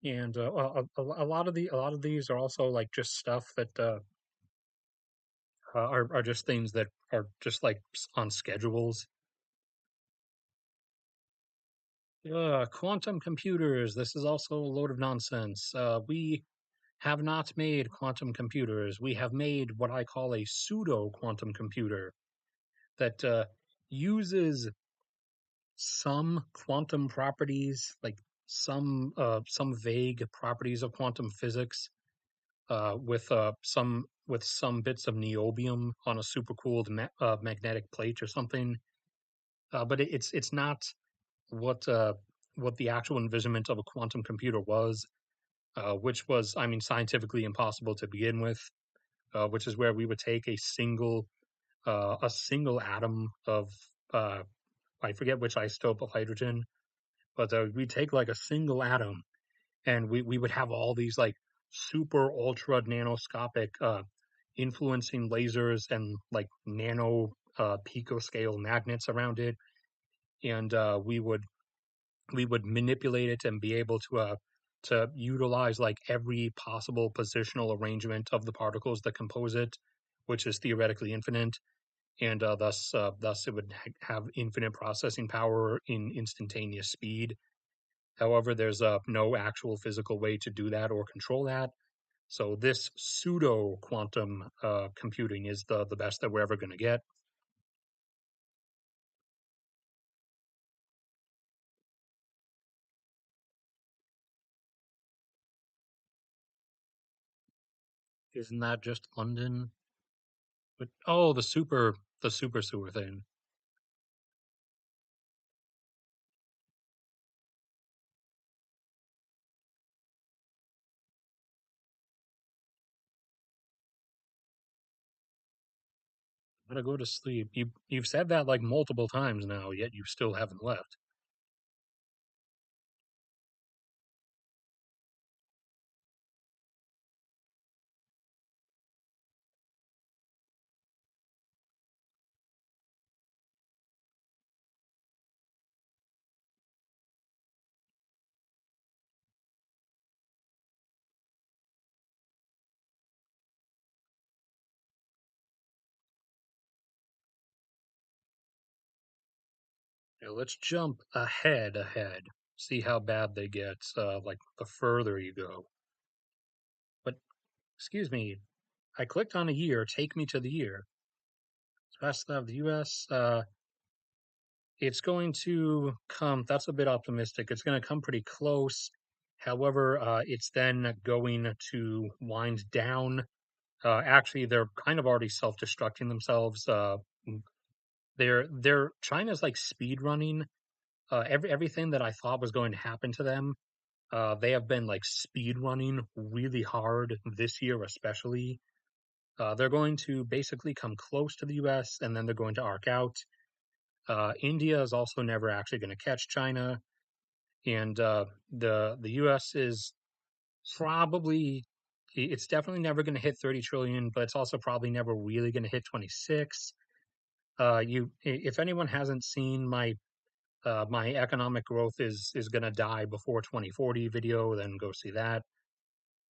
Speaker 1: and a lot of these are also like just stuff that are just things that are just like on schedules. Quantum computers. This is also a load of nonsense. We have not made quantum computers. We have made what I call a pseudo quantum computer that uses some quantum properties, like some vague properties of quantum physics, with some bits of niobium on a supercooled magnetic plate or something. But it's not what uh, what the actual envisionment of a quantum computer was, which was, I mean, scientifically impossible to begin with. Which is where we would take a single atom of uh, I forget which isotope of hydrogen, but we take like a single atom, and we would have all these like super ultra nanoscopic influencing lasers and like nano picoscale magnets around it, and we would manipulate it and be able to utilize like every possible positional arrangement of the particles that compose it, which is theoretically infinite, and thus it would have infinite processing power in instantaneous speed. However, there's no actual physical way to do that or control that. So this pseudo quantum computing is the best that we're ever going to get. Isn't that just London? But oh, the super sewer thing. Gotta go to sleep. You've said that like multiple times now, yet you still haven't left. Yeah, let's jump ahead. See how bad they get, like the further you go. But excuse me, I clicked on a year, take me to the year. Rest of the US, it's going to come, that's a bit optimistic. It's going to come pretty close. However, it's then going to wind down. Actually, they're kind of already self-destructing themselves. They're China's like speed running. Everything that I thought was going to happen to them, they have been like speed running really hard this year, especially. They're going to basically come close to the U.S. and then they're going to arc out. India is also never actually going to catch China, and the U.S. is probably it's definitely never going to hit 30 trillion, but it's also probably never really going to hit 26. If anyone hasn't seen my economic growth is going to die before 2040 video, then go see that.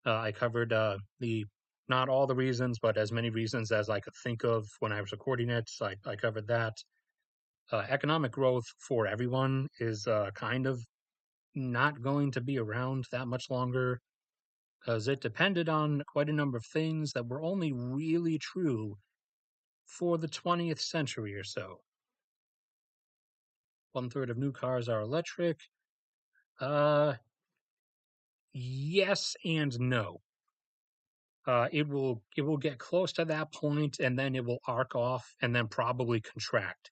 Speaker 1: I covered the not all the reasons, but as many reasons as I could think of when I was recording it. So I covered that. Economic growth for everyone is kind of not going to be around that much longer because it depended on quite a number of things that were only really true for the 20th century or so. One third of new cars are electric. Uh, yes and no. It will get close to that point, and then it will arc off, and then probably contract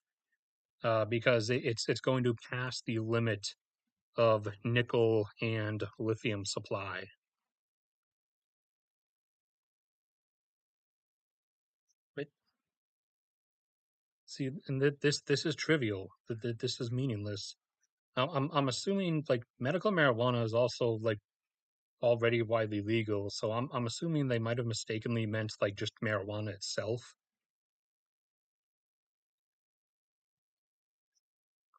Speaker 1: because it's going to pass the limit of nickel and lithium supply. But see, and this is trivial. This is meaningless. I'm assuming like medical marijuana is also like already widely legal, so I'm assuming they might have mistakenly meant like just marijuana itself.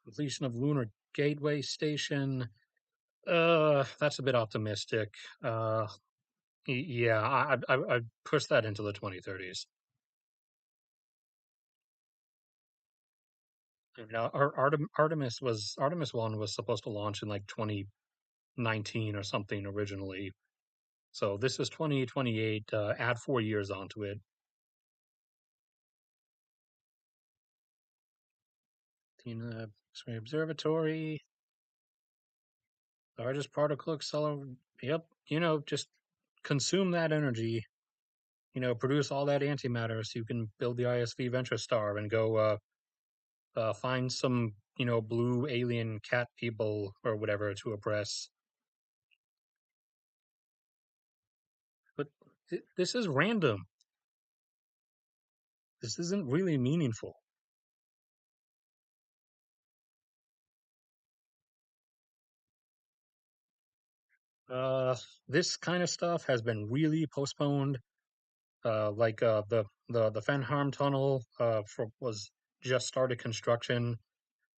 Speaker 1: Completion of lunar gateway station. That's a bit optimistic. Uh, yeah, I'd push that into the 2030s. Now, Artemis 1 was supposed to launch in like 2019 or something originally. So this is 2028. Add 4 years onto it. Tina X-ray Observatory, largest particle accelerator. Yep, just consume that energy. Produce all that antimatter so you can build the ISV Venture Star and go find some blue alien cat people or whatever to oppress. But this is random. This isn't really meaningful. Uh, this kind of stuff has been really postponed. Like the Fenharm tunnel was just started construction,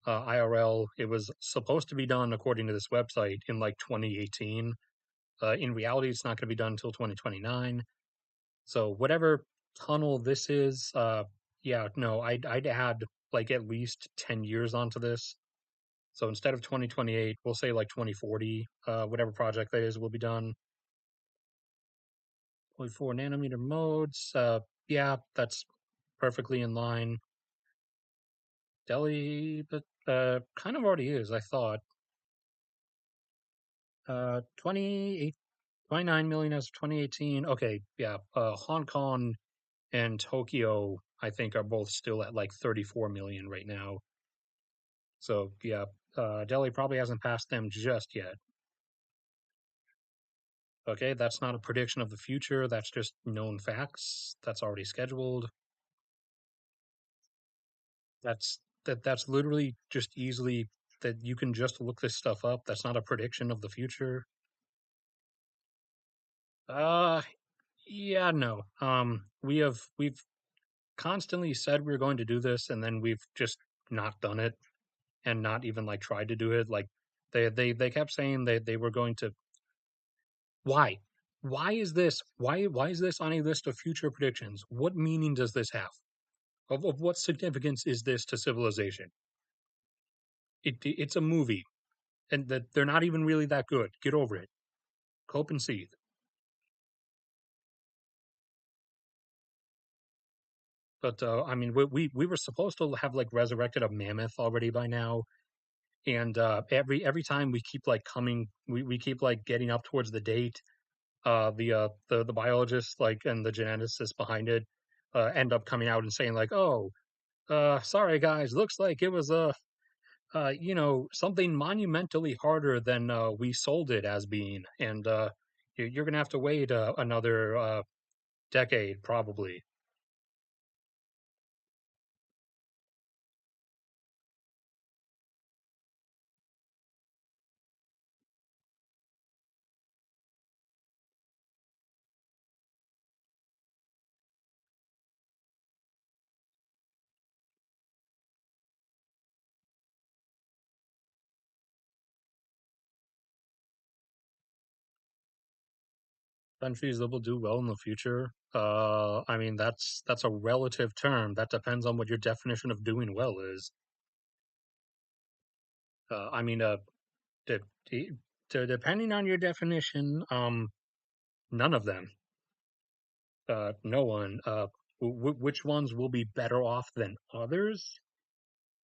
Speaker 1: IRL. It was supposed to be done according to this website in like 2018. In reality, it's not going to be done until 2029. So whatever tunnel this is, yeah, no, I'd add like at least 10 years onto this. So instead of 2028, we'll say like 2040, whatever project that is will be done. 0.4 nanometer modes, yeah, that's perfectly in line. Delhi, but kind of already is, I thought. 28, 29 million as of 2018. Okay, yeah, Hong Kong and Tokyo, I think, are both still at like 34 million right now. So yeah, Delhi probably hasn't passed them just yet. Okay, that's not a prediction of the future. That's just known facts. That's already scheduled. That's literally just easily that you can just look this stuff up. That's not a prediction of the future. Uh yeah, no. We've constantly said we are going to do this and then we've just not done it and not even like tried to do it. Like they kept saying they were going to. Why? Why is this on a list of future predictions? What meaning does this have? Of what significance is this to civilization? It's a movie, and that they're not even really that good. Get over it. Cope and seethe. But I mean, we were supposed to have like resurrected a mammoth already by now, and every time we keep like we keep like getting up towards the date. The biologists like and the geneticists behind it end up coming out and saying like, oh, sorry guys, looks like it was something monumentally harder than we sold it as being, and you're gonna have to wait another decade probably. Countries that will do well in the future. I mean that's a relative term. That depends on what your definition of doing well is. I mean, de- depending on your definition, none of them. No one. Which ones will be better off than others?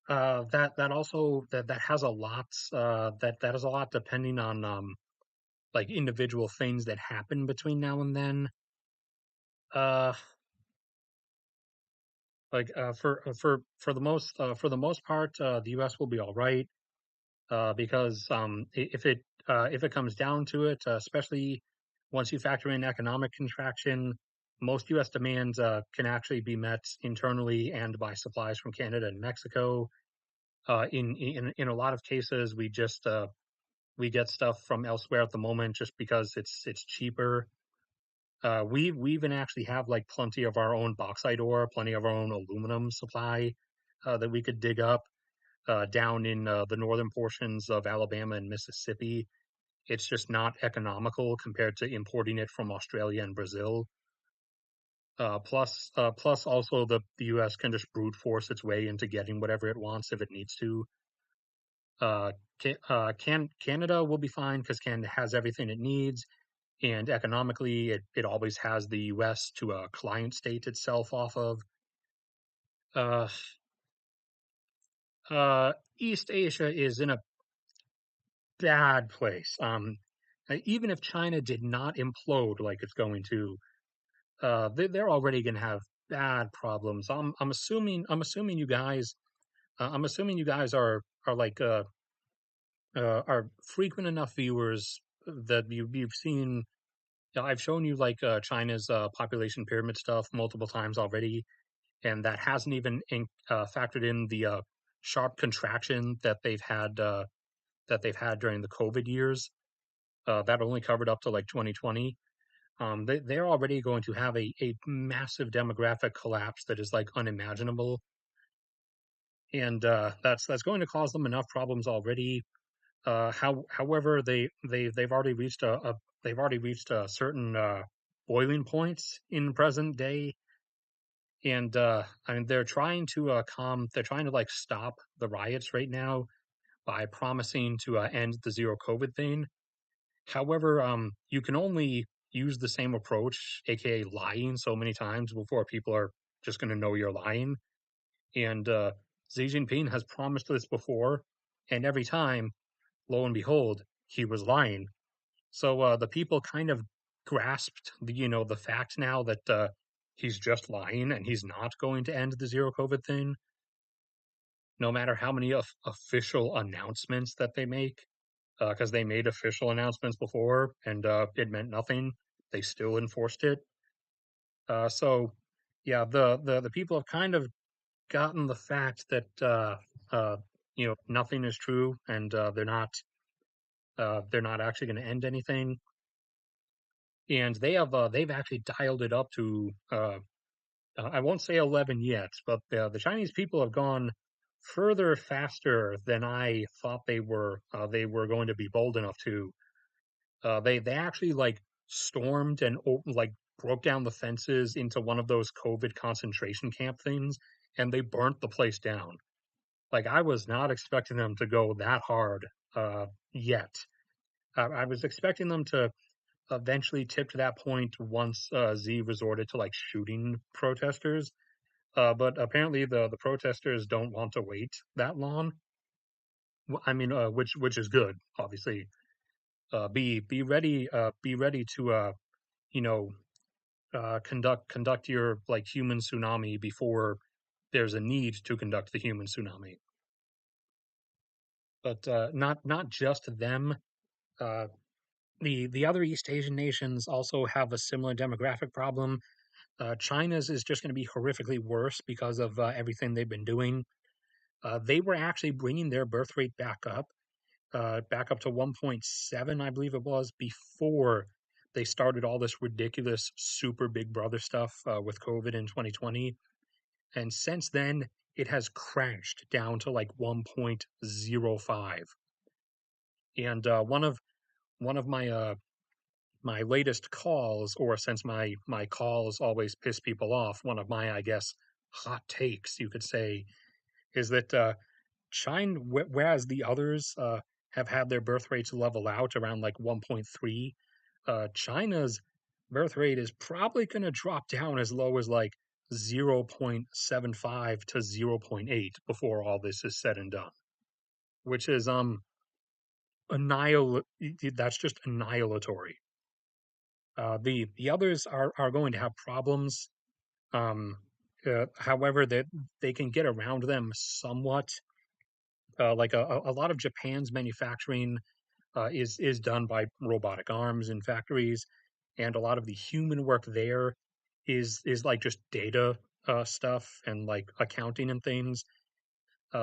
Speaker 1: That also that has a lot. That has a lot depending on like individual things that happen between now and then. Uh, like for the most part, the U.S. will be all right. Because if it comes down to it, especially once you factor in economic contraction, most U.S. demands can actually be met internally and by supplies from Canada and Mexico. In a lot of cases, we get stuff from elsewhere at the moment just because it's cheaper. We even actually have like plenty of our own bauxite ore, plenty of our own aluminum supply that we could dig up down in the northern portions of Alabama and Mississippi. It's just not economical compared to importing it from Australia and Brazil. Plus, also the U.S. can just brute force its way into getting whatever it wants if it needs to. Canada will be fine because Canada has everything it needs, and economically, it always has the U.S. to a client state itself off of. Uh, East Asia is in a bad place. Even if China did not implode like it's going to, they're already going to have bad problems. I'm assuming you guys are like are frequent enough viewers that you've seen. I've shown you like China's population pyramid stuff multiple times already, and that hasn't even factored in the sharp contraction that they've had during the COVID years. That only covered up to like 2020. They're already going to have a massive demographic collapse that is like unimaginable. and that's going to cause them enough problems already. However, they've already reached they've already reached a certain boiling points in present day, and I mean they're trying to like stop the riots right now by promising to end the zero COVID thing. However, you can only use the same approach, aka lying, so many times before people are just going to know you're lying. And Xi Jinping has promised this before, and every time, lo and behold, he was lying. So the people kind of grasped the fact now that he's just lying and he's not going to end the zero COVID thing, no matter how many official announcements that they make, because they made official announcements before and it meant nothing. They still enforced it. So, yeah, the people have kind of gotten the fact that uh, nothing is true and they're not actually going to end anything. And they've actually dialed it up to I won't say 11 yet, but the Chinese people have gone further faster than I thought they were going to be bold enough to. They actually like stormed and like broke down the fences into one of those COVID concentration camp things, and they burnt the place down. Like I was not expecting them to go that hard yet. I was expecting them to eventually tip to that point once Z resorted to like shooting protesters. But apparently the protesters don't want to wait that long. I mean, which is good, obviously. Be ready to you know conduct your like human tsunami before there's a need to conduct the human tsunami. But not just them. Uh, the other East Asian nations also have a similar demographic problem. China's is just going to be horrifically worse because of everything they've been doing. They were actually bringing their birth rate back up to 1.7, I believe it was, before they started all this ridiculous super big brother stuff with COVID in 2020. And since then, it has crashed down to like 1.05. And one of my latest calls, or since my calls always piss people off, one of my I guess hot takes you could say is that China, whereas the others have had their birth rates level out around like 1.3, China's birth rate is probably going to drop down as low as like 0.75 to zero point 0.8 before all this is said and done, which is that's just annihilatory. The others are going to have problems. Um, however, that they can get around them somewhat. Like a lot of Japan's manufacturing is done by robotic arms in factories, and a lot of the human work there is like just data stuff and like accounting and things.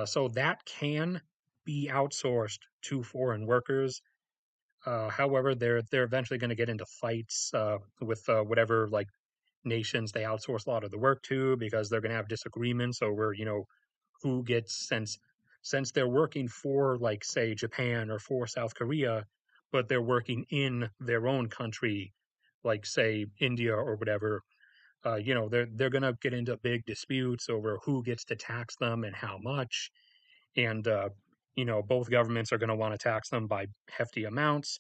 Speaker 1: So that can be outsourced to foreign workers. However, they're eventually going to get into fights with whatever like nations they outsource a lot of the work to because they're going to have disagreements over who gets since they're working for like say Japan or for South Korea, but they're working in their own country, like say India or whatever. They're gonna get into big disputes over who gets to tax them and how much, and both governments are going to want to tax them by hefty amounts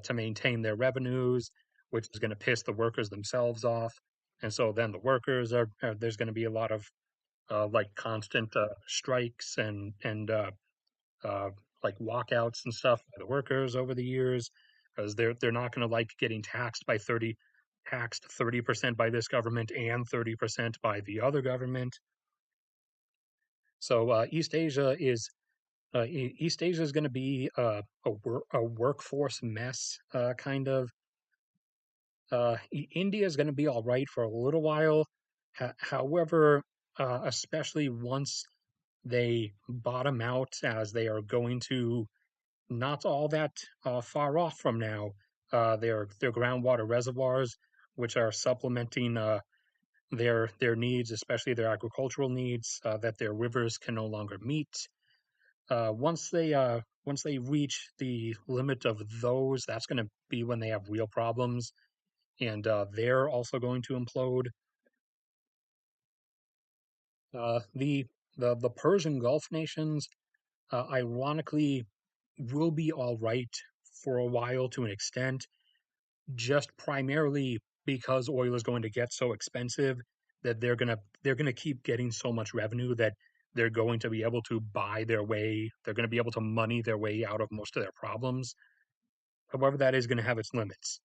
Speaker 1: to maintain their revenues, which is going to piss the workers themselves off. And so then the workers there's going to be a lot of like constant strikes and uh, like walkouts and stuff by the workers over the years because they're not going to like getting taxed 30% by this government and 30% by the other government. So East Asia is going to be a workforce mess, kind of. India is going to be all right for a little while. However, especially once they bottom out, as they are going to not all that far off from now, their groundwater reservoirs, which are supplementing their needs, especially their agricultural needs, that their rivers can no longer meet. Once they reach the limit of those, that's going to be when they have real problems, and they're also going to implode. The the Persian Gulf nations, ironically, will be all right for a while to an extent, just primarily because oil is going to get so expensive that they're gonna keep getting so much revenue that they're going to be able to buy their way. They're going to be able to money their way out of most of their problems. However, that is going to have its limits.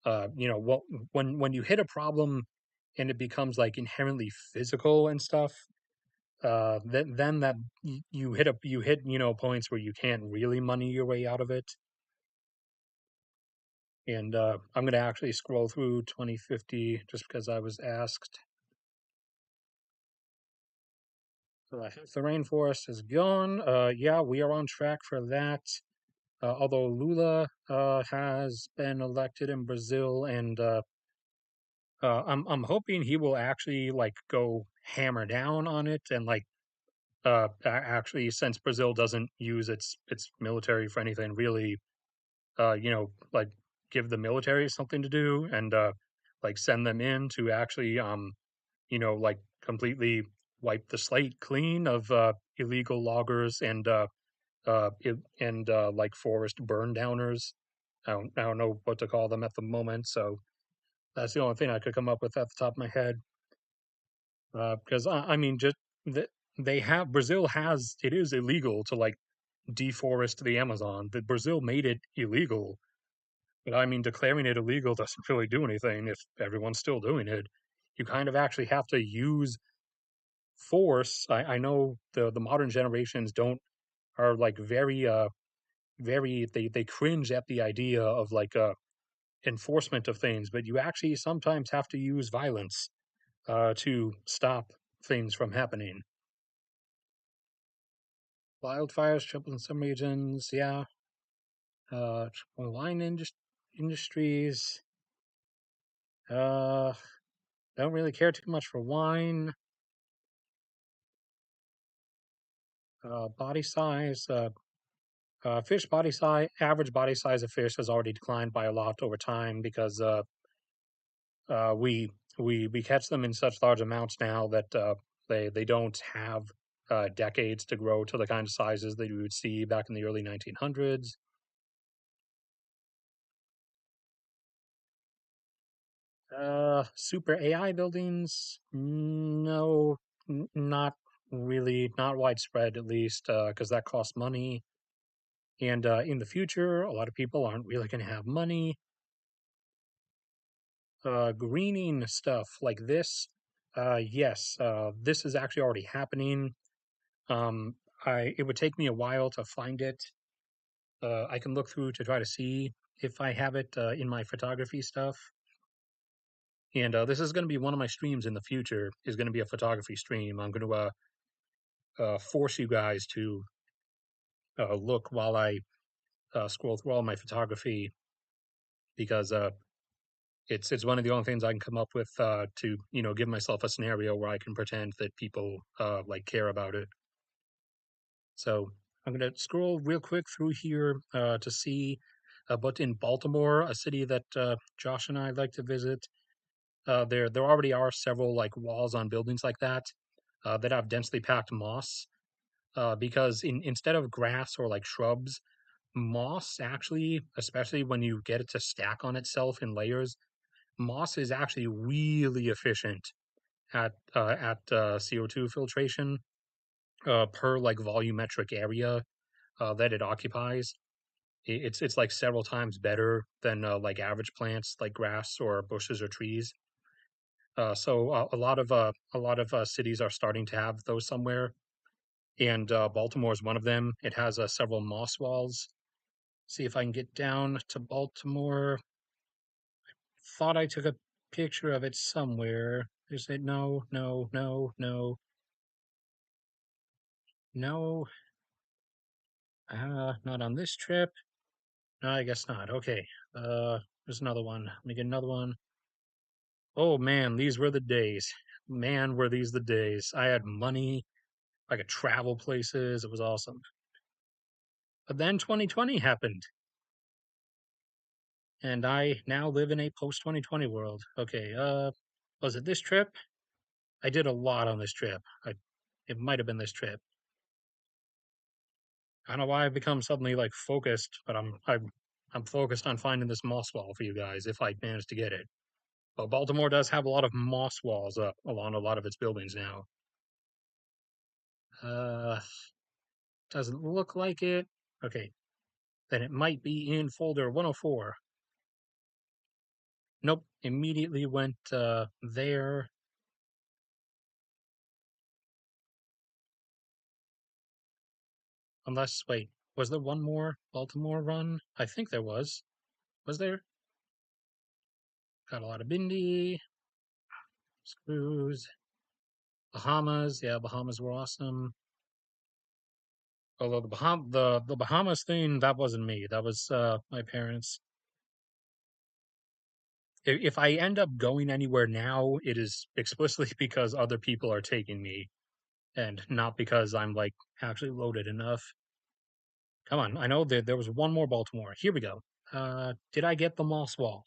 Speaker 1: What when you hit a problem and it becomes like inherently physical and stuff, then that you hit points where you can't really money your way out of it. And I'm going to actually scroll through 2050 just because I was asked. So half the rainforest is gone. Yeah, we are on track for that. Although Lula has been elected in Brazil, and I'm hoping he will actually like go hammer down on it, and like actually, since Brazil doesn't use its military for anything really, like give the military something to do, and like send them in to actually like completely wipe the slate clean of illegal loggers and like forest burn downers. I don't know what to call them at the moment, so that's the only thing I could come up with at the top of my head. Because I mean, just that they have Brazil has it is illegal to like deforest the Amazon. That Brazil made it illegal, but I mean, declaring it illegal doesn't really do anything if everyone's still doing it. You kind of actually have to use force. I know the modern generations don't are like very they cringe at the idea of like enforcement of things, but you actually sometimes have to use violence to stop things from happening. Wildfires triple in some regions, yeah. Wine industries, uh, don't really care too much for wine. Body size, fish body size, average body size of fish has already declined by a lot over time because uh, we we catch them in such large amounts now that they don't have decades to grow to the kind of sizes that you would see back in the early 1900s. Super AI buildings? No, not really, not widespread at least, because that costs money. And in the future, a lot of people aren't really going to have money. Greening stuff like this, yes, this is actually already happening. Um, it would take me a while to find it. I can look through to try to see if I have it in my photography stuff. And this is going to be one of my streams in the future. Is going to be a photography stream. I'm going to force you guys to look while I scroll through all my photography because it's one of the only things I can come up with to give myself a scenario where I can pretend that people like care about it. So I'm going to scroll real quick through here to see. But in Baltimore, a city that Josh and I like to visit, there already are several like walls on buildings like that have densely packed moss. Because instead of grass or like shrubs, moss actually, especially when you get it to stack on itself in layers, moss is actually really efficient at CO2 filtration per like volumetric area that it occupies. It's like several times better than like average plants like grass or bushes or trees. So a lot of cities are starting to have those somewhere, and Baltimore is one of them. It has several moss walls. See if I can get down to Baltimore. Thought I took a picture of it somewhere. Is it no, no, no, no, no? Not on this trip. No, I guess not. Okay. There's another one. Let me get another one. Oh man, these were the days. Man, were these the days. I had money, I could travel places. It was awesome. But then 2020 happened, and I now live in a post 2020 world. Okay, was it this trip? I did a lot on this trip. It might have been this trip. I don't know why I've become suddenly like focused, but I'm focused on finding this moss wall for you guys if I manage to get it. Well, Baltimore does have a lot of moss walls up along a lot of its buildings now. Uh, doesn't look like it. Okay, then it might be in folder 104. Nope, immediately went there. Unless, wait, was there one more Baltimore run? I think there was. Was there? Got a lot of Bindi, screws, Bahamas. Yeah, Bahamas were awesome. Although the Bahamas thing, that wasn't me. That was my parents. If I end up going anywhere now, it is explicitly because other people are taking me and not because I'm like actually loaded enough. Come on, I know that there was one more Baltimore. Here we go. Did I get the Moss Wall?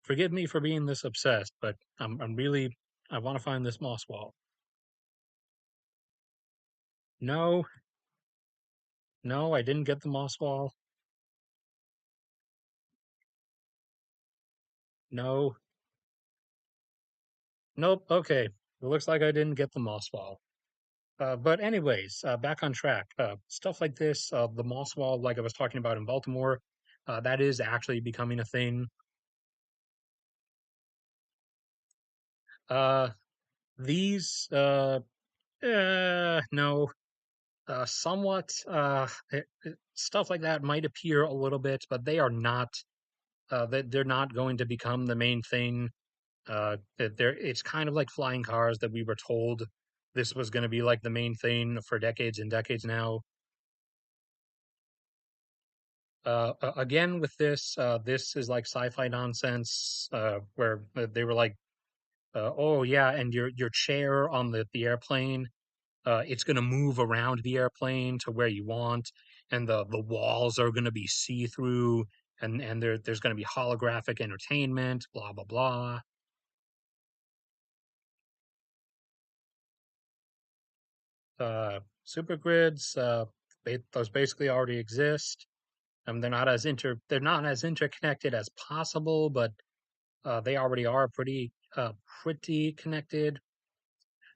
Speaker 1: Forgive me for being this obsessed, but I'm really I want to find this Moss Wall. No, no, I didn't get the Moss Wall. No, nope. Okay, it looks like I didn't get the Moss Wall. But anyways, back on track. Stuff like this, the Moss Wall, like I was talking about in Baltimore, that is actually becoming a thing. Uh, these, no, somewhat, stuff like that might appear a little bit, but they are not. They're not going to become the main thing. It's kind of like flying cars that we were told this was going to be like the main thing for decades and decades now. Again with this, this is like sci-fi nonsense, where they were like, "Oh yeah, and your chair on the airplane, it's going to move around the airplane to where you want, and the walls are going to be see-through, and there's going to be holographic entertainment, blah blah blah." Super grids, those basically already exist. They're not as interconnected as possible, but they already are pretty connected.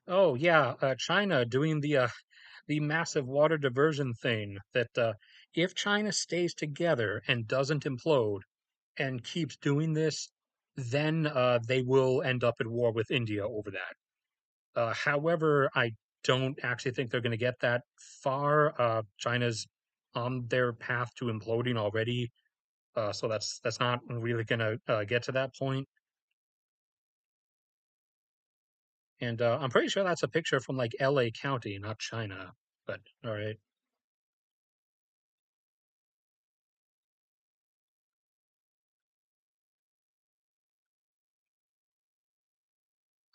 Speaker 1: Oh yeah, China doing the massive water diversion thing that if China stays together and doesn't implode and keeps doing this, then they will end up at war with India over that. However, I don't actually think they're going to get that far. China's on their path to imploding already, so that's not really going to get to that point. And I'm pretty sure that's a picture from like LA County, not China. But all right.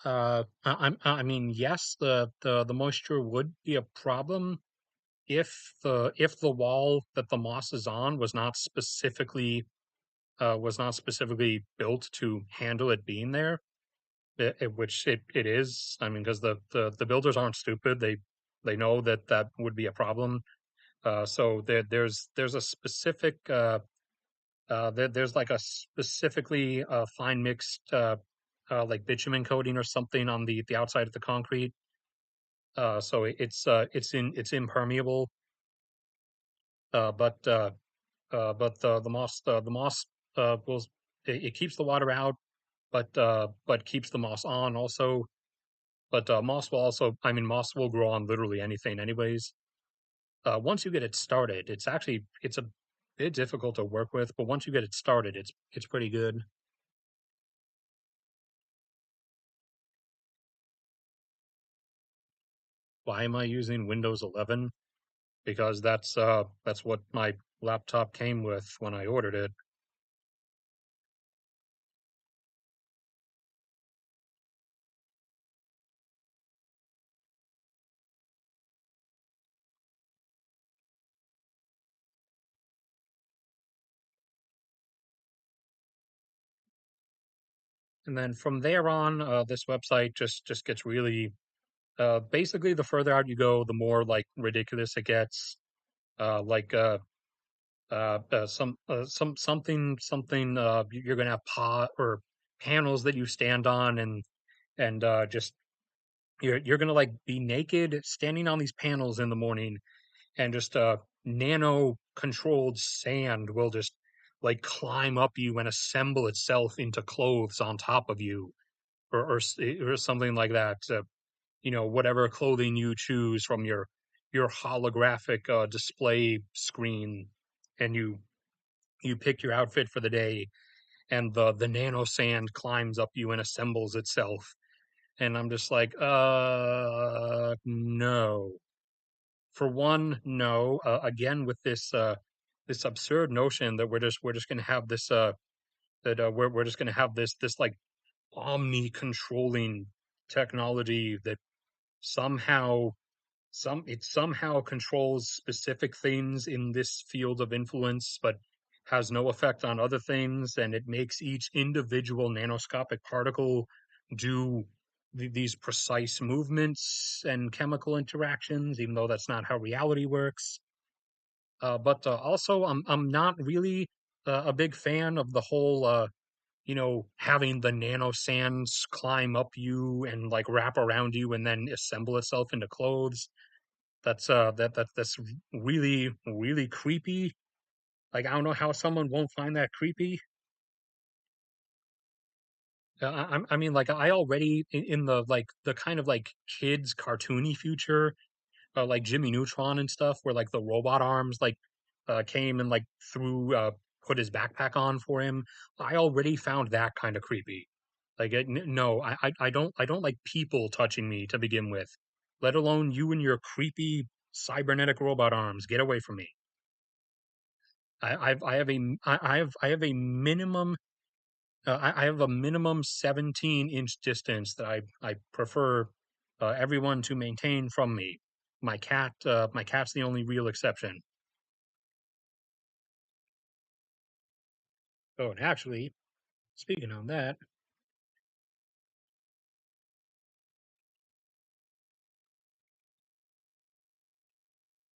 Speaker 1: I mean, yes, the moisture would be a problem if the wall that the moss is on was not specifically built to handle it being there, which it is. I mean, because the builders aren't stupid. They know that that would be a problem. So there's a specific there's like a specifically fine mixed like bitumen coating or something on the outside of the concrete. So it's impermeable. But but the moss will it keeps the water out, but keeps the moss on also. But moss will also, I mean, moss will grow on literally anything, anyways. Once you get it started, it's a bit difficult to work with, but once you get it started, it's pretty good. Why am I using Windows 11? Because that's what my laptop came with when I ordered it. And then from there on, this website just gets really basically the further out you go, the more like ridiculous it gets. Like something you're gonna have pot or panels that you stand on, and just you're gonna like be naked standing on these panels in the morning, and just nano controlled sand will just like climb up you and assemble itself into clothes on top of you, or something like that. Whatever clothing you choose from your holographic display screen, and you pick your outfit for the day, and the nano sand climbs up you and assembles itself. And I'm just like, no. For one, no. Again, with this absurd notion that we're just gonna have this that we're just gonna have this like omni controlling technology that somehow it somehow controls specific things in this field of influence, but has no effect on other things, and it makes each individual nanoscopic particle do these precise movements and chemical interactions, even though that's not how reality works. But also, I'm not really a big fan of the whole having the nano sands climb up you and like wrap around you and then assemble itself into clothes. That's really really creepy. Like, I don't know how someone won't find that creepy. I mean, like, I already in the like the kind of like kids cartoony future, like Jimmy Neutron and stuff, where like the robot arms like came and like threw put his backpack on for him. I already found that kind of creepy. Like, no, I don't like people touching me to begin with, let alone you and your creepy cybernetic robot arms. Get away from me. I have a minimum I have a minimum 17-inch distance that I prefer everyone to maintain from me. My cat's the only real exception. Oh, and actually, speaking on that,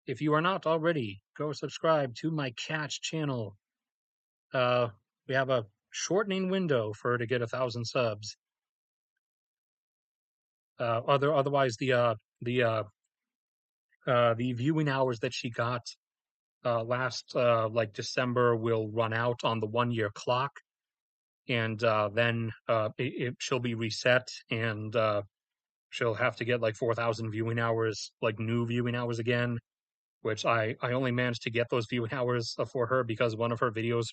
Speaker 1: if you are not already, go subscribe to my cat's channel. Uh, we have a shortening window for her to get 1,000 subs. Otherwise, the the viewing hours that she got last like December will run out on the 1 year clock, and then she'll be reset, and she'll have to get like 4,000 viewing hours, like new viewing hours again. Which I only managed to get those viewing hours for her because one of her videos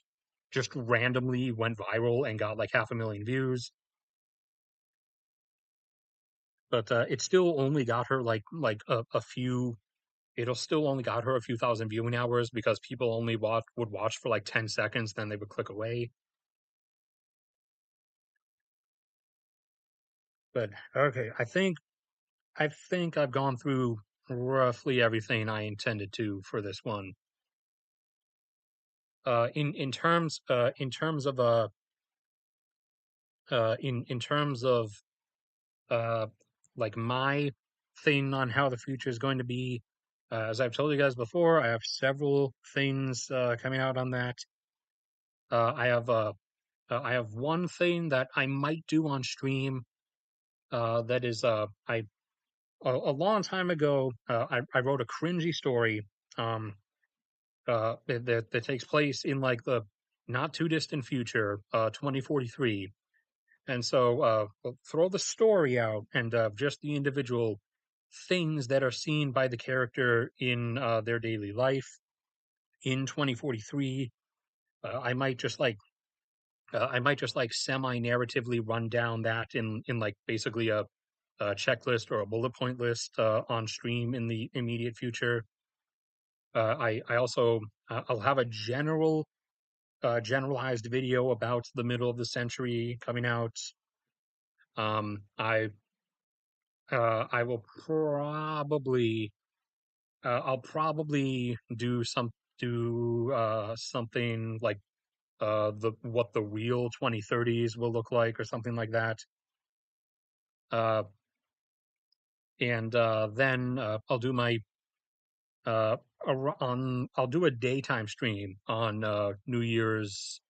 Speaker 1: just randomly went viral and got like 500,000 views. But it still only got her like a few. It'll still only got her a few thousand viewing hours because people only would watch for like 10 seconds, then they would click away. But okay, I think I've gone through roughly everything I intended to for this one. In terms of in terms of uh like my thing on how the future is going to be, as I've told you guys before, I have several things coming out on that. I have one thing that I might do on stream. That is a long time ago, I wrote a cringy story um that takes place in like the not too distant future, 2043. And so we'll throw the story out, and just the individual things that are seen by the character in their daily life in 2043. I might just like semi-narratively run down that in like basically a checklist or a bullet point list on stream in the immediate future. I also I'll have a generalized video about the middle of the century coming out. I will probably I'll probably do something like the what the real 2030s will look like or something like that. Uh, and then I'll do my I'll do a daytime stream on New Year's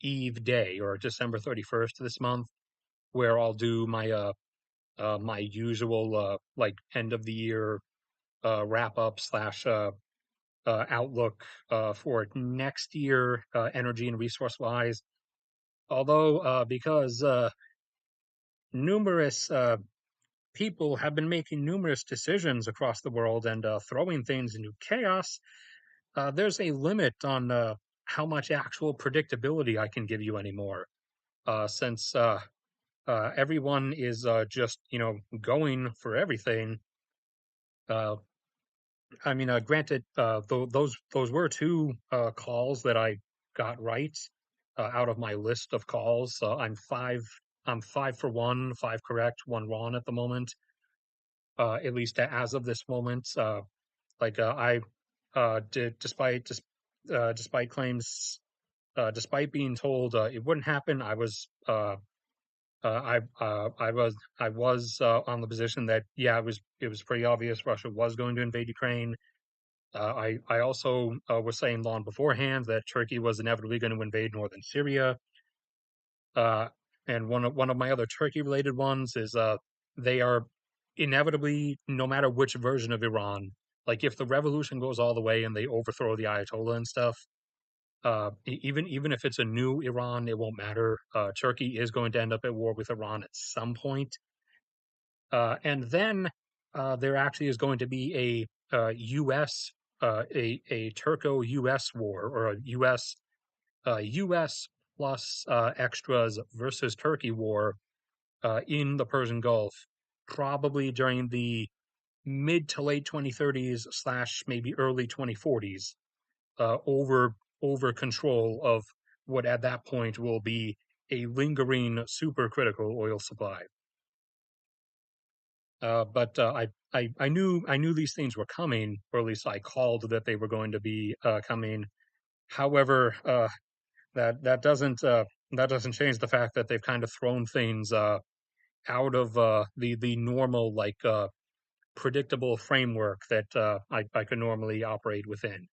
Speaker 1: Eve day or December 31st this month, where I'll do my usual like end of the year wrap up slash outlook for next year, energy and resource wise. Although because numerous people have been making numerous decisions across the world and throwing things into chaos, there's a limit on how much actual predictability I can give you anymore. Since everyone is just going for everything. Uh, I mean, granted, those were two calls that I got right out of my list of calls. I'm 5 for 1, 5 correct, 1 wrong at the moment. At least as of this moment. Like I did, despite claims, despite being told it wouldn't happen, I was on the position that yeah, it was pretty obvious Russia was going to invade Ukraine. I also was saying long beforehand that Turkey was inevitably going to invade northern Syria. Uh, and one of my other Turkey related ones is they are inevitably, no matter which version of Iran, like if the revolution goes all the way and they overthrow the Ayatollah and stuff, even if it's a new Iran, it won't matter. Turkey is going to end up at war with Iran at some point. And then there actually is going to be U.S. A Turco-U.S. war or a U.S. plus extras versus Turkey war in the Persian Gulf, probably during the mid to late 2030s slash maybe early 2040s, over control of what at that point will be a lingering supercritical oil supply. But I knew these things were coming, or at least I called that they were going to be coming. However, that doesn't change the fact that they've kind of thrown things out of the normal like predictable framework that I could normally operate within.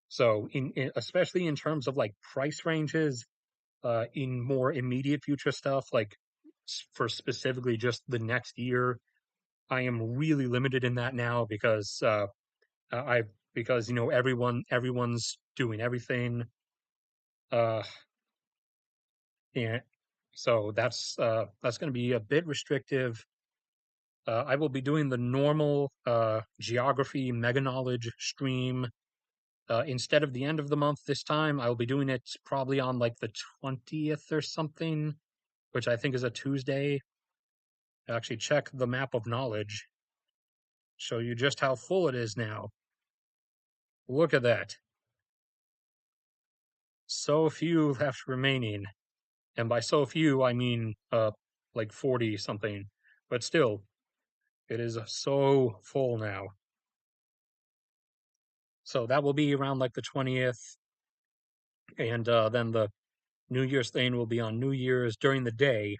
Speaker 1: So especially in terms of like price ranges, in more immediate future stuff, like for specifically just the next year, I am really limited in that now because I because everyone's doing everything. Uh, and so that's going to be a bit restrictive. I will be doing the normal geography mega knowledge stream instead of the end of the month this time. I will be doing it probably on like the 20th or something, which I think is a Tuesday. Actually, check the map of knowledge, show you just how full it is now. Look at that. So few left remaining. And by so few, I mean like 40 something. But still, it is so full now. So that will be around like the 20th. And then the New Year's thing will be on New Year's during the day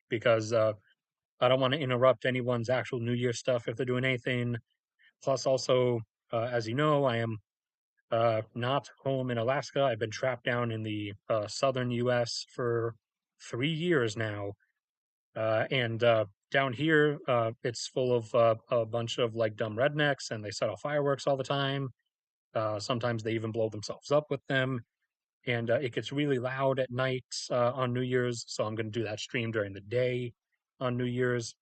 Speaker 1: because I don't want to interrupt anyone's actual New Year stuff if they're doing anything. Plus, also, as you know, I am not home in Alaska. I've been trapped down in the southern U.S. for 3 years now. And down here, it's full of a bunch of like dumb rednecks and they set off fireworks all the time. Sometimes they even blow themselves up with them. And it gets really loud at night on New Year's. So I'm going to do that stream during the day on New Year's.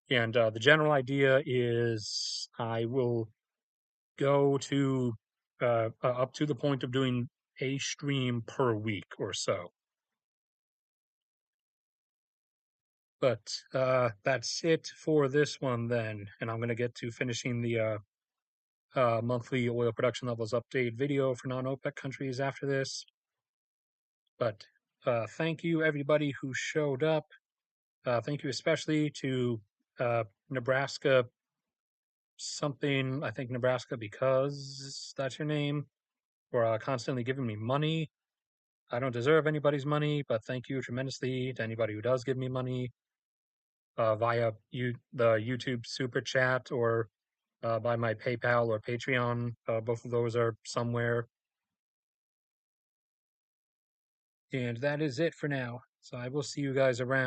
Speaker 1: And the general idea is I will go to up to the point of doing a stream per week or so. But that's it for this one then. And I'm going to get to finishing the monthly oil production levels update video for non-OPEC countries after this. But thank you everybody who showed up. Thank you especially to Nebraska something, I think Nebraska because that's your name. for constantly giving me money. I don't deserve anybody's money, but thank you tremendously to anybody who does give me money via the YouTube super chat or by my PayPal or Patreon. Both of those are somewhere. And that is it for now. So I will see you guys around.